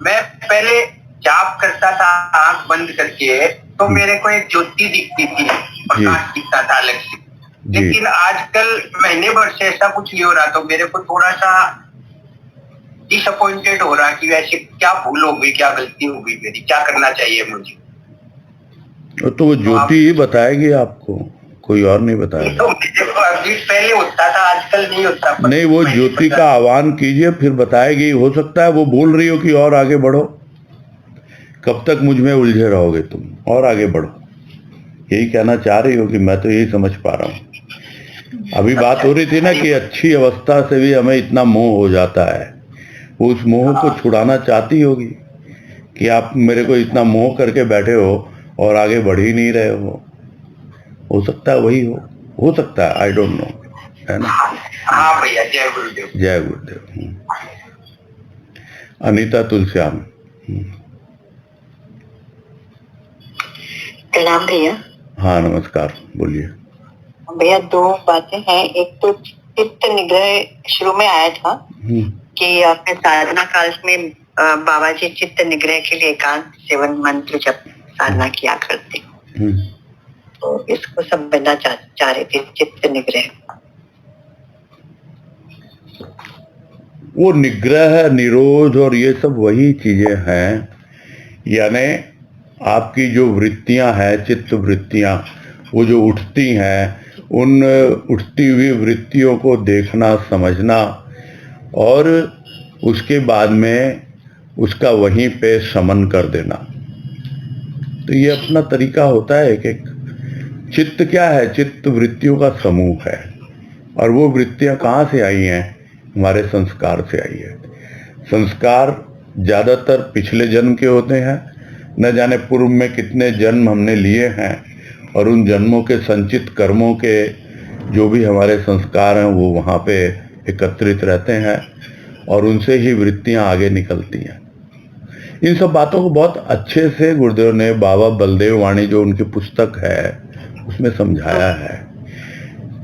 मैं पहले जाप करता था आंख बंद करके, तो मेरे को एक ज्योति दिखती थी, प्रकाश दिखता था अलग से। लेकिन आजकल महीने भर से ऐसा कुछ नहीं हो रहा, तो मेरे को थोड़ा सा डिसअपॉइंटेड हो रहा कि वैसे क्या भूल हो गई, क्या गलती हो गई मेरी, क्या करना चाहिए मुझे? तो वो ज्योति ही बताएगी आपको, कोई और नहीं बताएगा। तो अभी पहले होता था, आजकल नहीं होता। नहीं, वो ज्योति का आह्वान कीजिए, फिर बताएगी। हो सकता है वो बोल रही हो कि और आगे बढ़ो। कब तक मुझ में उलझे रहोगे तुम, और आगे बढ़ो। यही कहना चाह रही हो कि मैं तो यही समझ पा रहा हूँ। अभी बात हो रही थी ना कि अच्छी अवस्था से भी हमें इतना मोह हो जाता है। वो उस मोह को छुड़ाना चाहती होगी कि आप मेरे को इतना मोह करके बैठे हो और आगे बढ़ ही नहीं रहे हो सकता है वही हो सकता है, आई डोंट नो, है ना? हाँ भैया, जय गुरुदेव। जय गुरुदेव। अनीता तुलसियाम। प्रणाम भैया। हाँ, नमस्कार, बोलिए। भैया 2 बातें हैं। एक तो चित्त निग्रह शुरू में आया था कि आपने साधना काल में बाबा जी चित्त निग्रह के लिए एकांत सेवन मंत्र जप साधना किया करते, तो इसको समझना चाह रहे थे, चित्त निग्रह। वो निग्रह, निरोध और ये सब वही चीजें हैं। यानी आपकी जो वृत्तियां हैं, चित्त वृत्तियां, वो जो उठती हैं, उन उठती हुई वृत्तियों को देखना, समझना, और उसके बाद में उसका वहीं पे शमन कर देना। तो ये अपना तरीका होता है। एक चित्त क्या है? चित्त वृत्तियों का समूह है। और वो वृत्तियां कहाँ से आई हैं? हमारे संस्कार से आई है। संस्कार ज़्यादातर पिछले जन्म के होते हैं। न जाने पूर्व में कितने जन्म हमने लिए हैं, और उन जन्मों के संचित कर्मों के जो भी हमारे संस्कार हैं वो वहाँ पे एकत्रित रहते हैं, और उनसे ही वृत्तियाँ आगे निकलती हैं। इन सब बातों को बहुत अच्छे से गुरुदेव ने बाबा बलदेव वाणी, जो उनकी पुस्तक है, उसमें समझाया है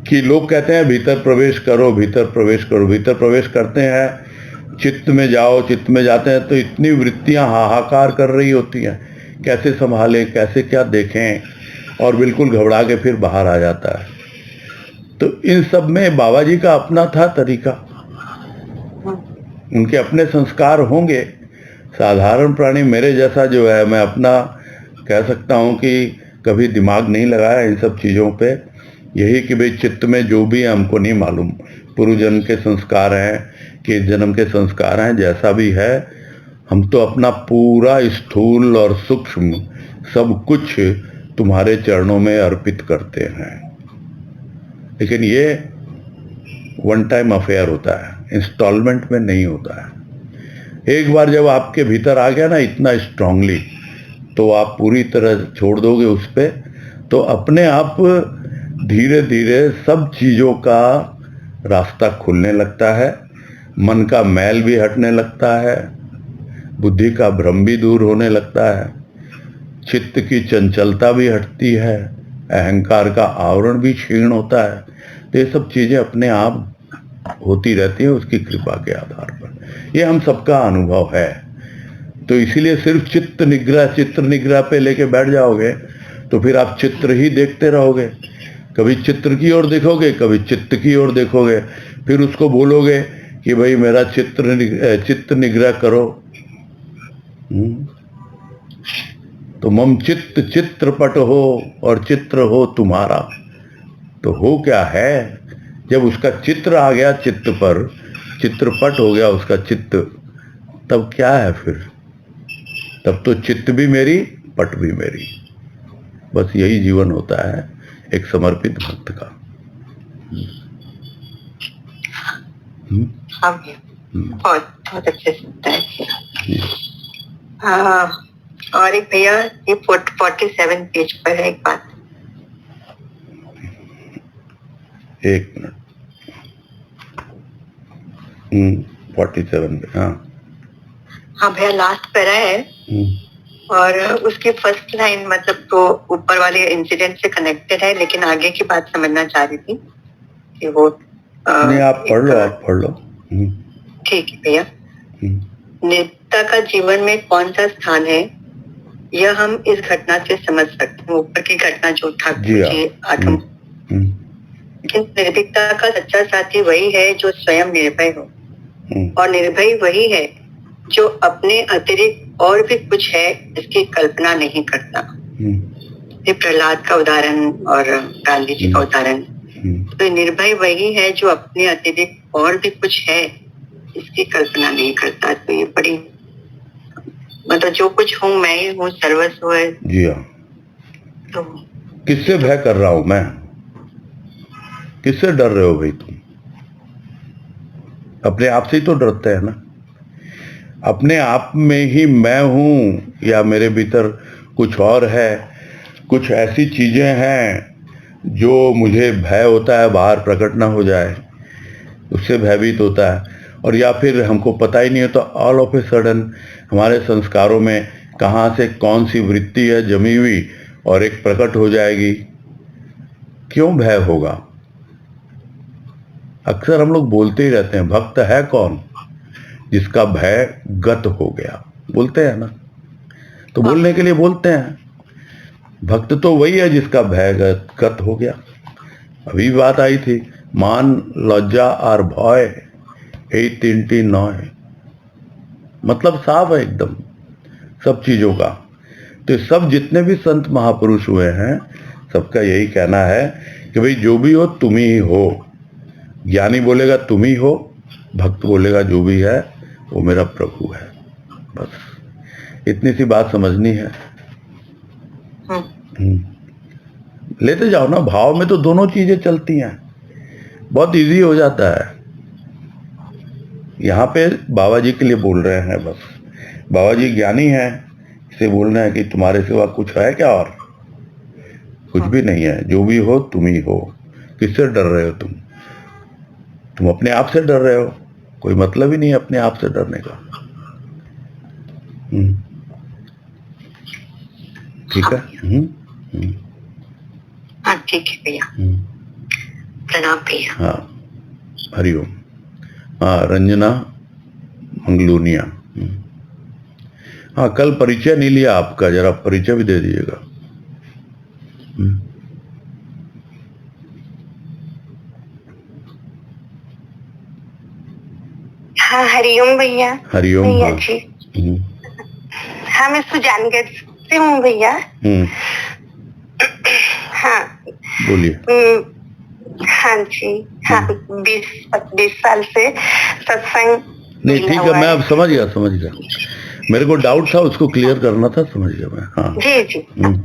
कि लोग कहते हैं भीतर प्रवेश करो, भीतर प्रवेश करो। भीतर प्रवेश करते हैं, चित्त में जाओ, चित्त में जाते हैं तो इतनी वृत्तियां हाहाकार कर रही होती हैं, कैसे संभालें, कैसे क्या देखें, और बिल्कुल घबरा के फिर बाहर आ जाता है। तो इन सब में बाबा जी का अपना था तरीका, उनके अपने संस्कार होंगे। साधारण प्राणी मेरे जैसा जो है, मैं अपना कह सकता हूँ कि कभी दिमाग नहीं लगाया इन सब चीज़ों पे। यही कि भाई चित्त में जो भी है हमको नहीं मालूम, पूर्व जन्म के संस्कार हैं कि जन्म के संस्कार हैं, जैसा भी है, हम तो अपना पूरा स्थूल और सूक्ष्म सब कुछ तुम्हारे चरणों में अर्पित करते हैं। लेकिन ये वन टाइम अफेयर होता है, इंस्टॉलमेंट में नहीं होता है। एक बार जब आपके भीतर आ गया ना इतना स्ट्रांगली, तो आप पूरी तरह छोड़ दोगे उस पे, तो अपने आप धीरे धीरे सब चीज़ों का रास्ता खुलने लगता है, मन का मैल भी हटने लगता है, बुद्धि का भ्रम भी दूर होने लगता है, चित्त की चंचलता भी हटती है, अहंकार का आवरण भी क्षीण होता है। तो ये सब चीज़ें अपने आप होती रहती हैं उसकी कृपा के आधार पर। ये हम सबका अनुभव है। तो इसीलिए सिर्फ चित्र निग्रह पे लेके बैठ जाओगे तो फिर आप चित्र ही देखते रहोगे। कभी चित्र की ओर देखोगे, कभी चित्त की ओर देखोगे, फिर उसको बोलोगे कि भाई मेरा चित्त निग्रह करो। तो मम चित्त चित्रपट हो और चित्र हो तुम्हारा। तो हो क्या है, जब उसका चित्र आ गया चित्त पर, चित्रपट हो गया उसका चित्त, तब क्या है फिर? तब तो चित्त भी मेरी, पट भी मेरी। बस यही जीवन होता है एक समर्पित भक्त का। बहुत बहुत अच्छे से हाँ। और एक भैया ये 47 पेज पर है एक बात। एक मिनट। 47 पे। हाँ भैया लास्ट पैरा है और उसकी फर्स्ट लाइन मतलब तो ऊपर वाले इंसिडेंट से कनेक्टेड है, लेकिन आगे की बात समझना चाह रही थी कि वो नहीं, आप पढ़ लो। ठीक है भैया। नेता का जीवन में कौन सा स्थान है यह हम इस घटना से समझ सकते हैं। ऊपर की घटना जो ठाकुर जी आत्म, लेकिन निर्भीकता का सच्चा साथी वही है जो स्वयं निर्भय हो, और निर्भय वही है जो अपने अतिरिक्त और भी कुछ है इसकी कल्पना नहीं करता। ये प्रहलाद का उदाहरण और गांधी जी का उदाहरण। तो निर्भय वही है जो अपने अतिरिक्त और भी कुछ है इसकी कल्पना नहीं करता। तो ये बड़ी मतलब जो कुछ हूँ मैं ही हूँ, सर्वस्व है। जी हाँ। तो किससे भय कर रहा हूं मैं? किससे डर रहे हो भाई तुम? अपने आप से ही तो डरते हैं ना। अपने आप में ही मैं हूं या मेरे भीतर कुछ और है, कुछ ऐसी चीजें हैं जो मुझे भय होता है बाहर प्रकट ना हो जाए, उससे भयभीत होता है। और या फिर हमको पता ही नहीं होता, ऑल ऑफ ए सडन हमारे संस्कारों में कहाँ से कौन सी वृत्ति है जमी हुई और एक प्रकट हो जाएगी। क्यों भय होगा? अक्सर हम लोग बोलते ही रहते हैं, भक्त है कौन जिसका भय गत हो गया, बोलते हैं ना। तो बोलने के लिए बोलते हैं, भक्त तो वही है जिसका भय गत हो गया। अभी बात आई थी, मान लज्जा और भय यही 3 नौ है। मतलब साफ है एकदम सब चीजों का। तो सब जितने भी संत महापुरुष हुए हैं सबका यही कहना है कि भाई जो भी हो तुम ही हो। ज्ञानी बोलेगा तुम ही हो, भक्त बोलेगा जो भी है वो मेरा प्रभु है। बस इतनी सी बात समझनी है। लेते जाओ ना, भाव में तो दोनों चीजें चलती हैं, बहुत इजी हो जाता है। यहाँ पे बाबा जी के लिए बोल रहे हैं, बस बाबा जी ज्ञानी हैं, इसे बोल रहे हैं कि तुम्हारे सिवा कुछ है क्या? और कुछ भी नहीं है, जो भी हो तुम ही हो। किससे डर रहे हो तुम अपने आप से डर रहे हो। कोई मतलब ही नहीं है अपने आप से डरने का। ठीक है। हाँ ठीक है भैया। प्रणाम भैया। हाँ हरिओम। हाँ रंजना मंगलूनिया। हाँ कल परिचय नहीं लिया आपका, जरा परिचय भी दे दीजिएगा। हाँ हरिओम भैया। हरिओम भैया हाँ। जी। हाँ मैं सुजानगढ़ से हूँ भैया। हाँ बोलिए। हाँ जी। हाँ 20 साल से सत्संग नहीं ठीक है, मैं अब समझ गया। मेरे को डाउट था, उसको क्लियर करना था, समझ गया मैं। हाँ जी जी।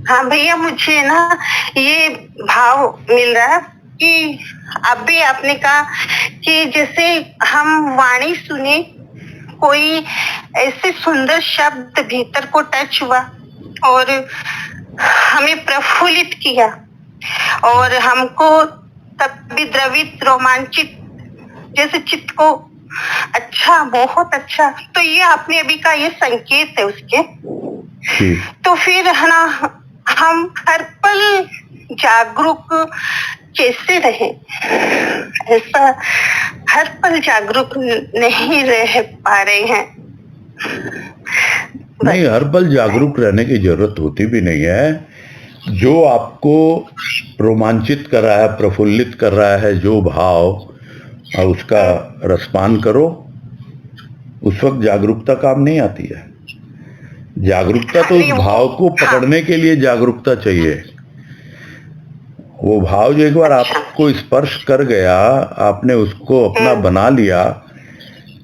हाँ भैया मुझे ना ये भाव मिल रहा कि अभी आपने कहा कि जैसे हम वाणी सुने, कोई ऐसे सुंदर शब्द भीतर को टच हुआ और हमें प्रफुल्लित किया और हमको तभी द्रवित रोमांचित जैसे चित्त को अच्छा, बहुत अच्छा। तो ये आपने अभी का ये संकेत है उसके। तो फिर है ना, हम हर पल जागरूक कैसे रहे? ऐसा हर पल जागरूक नहीं रह पा रहे हैं। नहीं, हर पल जागरूक रहने की जरूरत होती भी नहीं है। जो आपको रोमांचित कर रहा है, प्रफुल्लित कर रहा है, जो भाव, और उसका रसपान करो। उस वक्त जागरूकता काम नहीं आती है। जागरूकता तो उस भाव को पकड़ने के लिए जागरूकता चाहिए। वो भाव जो एक बार आपको स्पर्श कर गया, आपने उसको अपना बना लिया,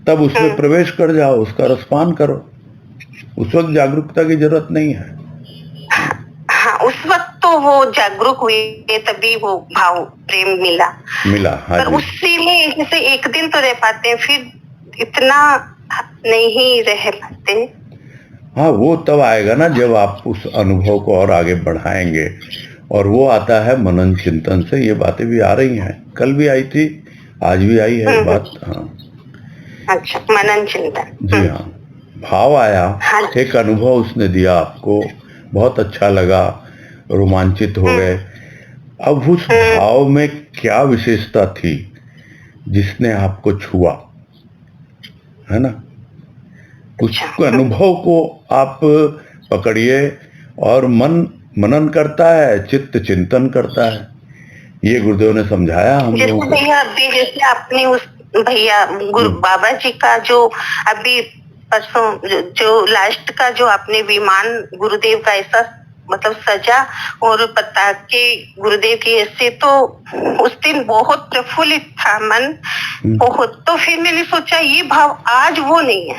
तब उसमें प्रवेश कर जाओ, उसका रसपान करो। उस वक्त जागरूकता की जरूरत नहीं है। हाँ, उस वक्त तो वो जागरूक हुए तभी वो भाव प्रेम मिला। हाँ, पर उसी में जैसे एक दिन तो रह पाते हैं, फिर इतना नहीं रह पाते। हाँ, वो तब आएगा ना जब आप उस अनुभव को और आगे बढ़ाएंगे, और वो आता है मनन चिंतन से। ये बातें भी आ रही हैं, कल भी आई थी, आज भी आई है बात। हाँ, अच्छा, मनन चिंतन। जी हाँ, भाव आया। हाँ, एक अनुभव उसने दिया आपको, बहुत अच्छा लगा, रोमांचित हो गए। अब उस भाव में क्या विशेषता थी जिसने आपको छुआ, है ना? उस अनुभव को आप पकड़िए, और मनन करता है, चित्त चिंतन करता है। ये गुरुदेव ने समझाया हम लोगों को। भैया अभी जैसे आपने उस भैया गुरु बाबा जी का जो अभी परसों जो लास्ट का जो आपने विमान गुरुदेव का ऐसा मतलब सजा और पता के गुरुदेव की ऐसे, तो उस दिन बहुत प्रफुल्लित था मन, बहुत। तो फिर मैंने सोचा ये भाव आज वो नहीं है।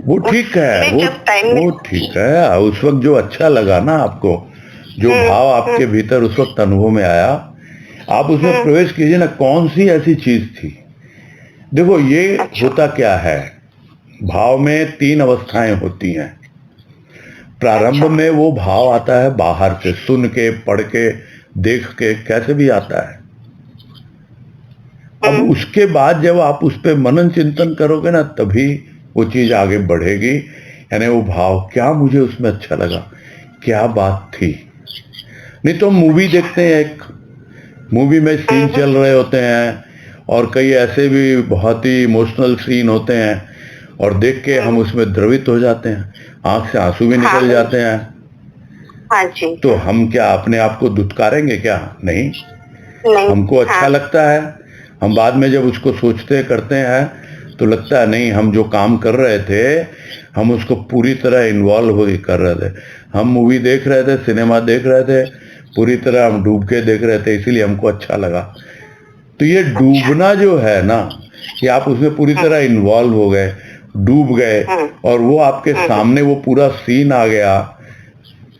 वो ठीक है, वो ठीक है। उस वक्त जो अच्छा लगा ना आपको, जो भाव आपके भीतर उस वक्त अनुभव में आया, आप उसमें प्रवेश कीजिए ना। कौन सी ऐसी चीज थी? देखो, ये होता क्या है, भाव में 3 अवस्थाएं होती हैं। प्रारंभ में वो भाव आता है बाहर से, सुन के, पढ़ के, देख के, कैसे भी आता है। अब उसके बाद जब आप उस पे मनन चिंतन करोगे ना, तभी वो चीज आगे बढ़ेगी। यानी वो भाव, क्या मुझे उसमें अच्छा लगा, क्या बात थी। नहीं तो मूवी देखते हैं, एक मूवी में सीन चल रहे होते हैं, और कई ऐसे भी बहुत ही इमोशनल सीन होते हैं, और देख के हम उसमें द्रवित हो जाते हैं, आंख से आंसू भी निकल जाते हैं। हाँ जी। तो हम क्या अपने आप को दुत्कारेंगे क्या? नहीं, हमको अच्छा लगता है। हम बाद में जब उसको सोचते करते हैं तो लगता है नहीं, हम जो काम कर रहे थे, हम उसको पूरी तरह इन्वॉल्व हो कर रहे थे। हम मूवी देख रहे थे, सिनेमा देख रहे थे, पूरी तरह हम डूब के देख रहे थे, इसीलिए हमको अच्छा लगा। तो ये डूबना जो है ना, कि आप उसमें पूरी तरह इन्वॉल्व हो गए, डूब गए, और वो आपके सामने वो पूरा सीन आ गया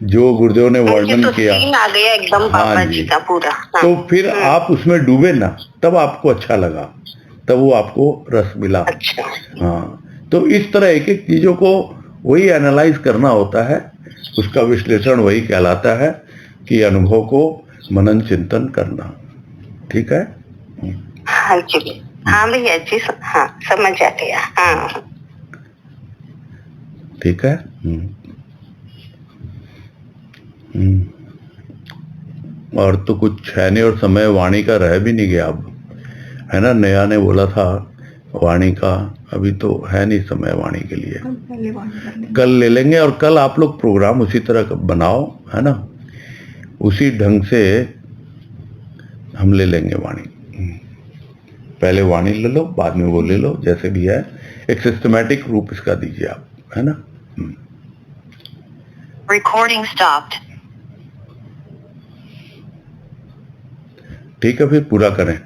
जो गुरुदेव ने वर्णन किया। सीन आ गया एकदम बाबा जी का पूरा। तो फिर आप उसमें डूबे ना, तब आपको अच्छा लगा, तब वो आपको रस मिला। हाँ, तो इस तरह एक एक चीजों को वही एनालाइज करना होता है, उसका विश्लेषण वही कहलाता है कि अनुभव को मनन चिंतन करना। ठीक है? हाँ जी, हाँ भैया जी, हाँ समझ आ गया। हाँ, ठीक है। और तो कुछ है नहीं, और समय वाणी का रह भी नहीं गया अब, है ना? नया ने बोला था वाणी का, अभी तो है नहीं समय वाणी के लिए। कल ले लेंगे, और कल आप लोग प्रोग्राम उसी तरह बनाओ, है ना? उसी ढंग से हम ले लेंगे वाणी। पहले वाणी ले लो, बाद में वो ले लो, जैसे भी है। एक सिस्टमैटिक रूप इसका दीजिए आप, है ना? Recording stopped. ठीक है, फिर पूरा करें।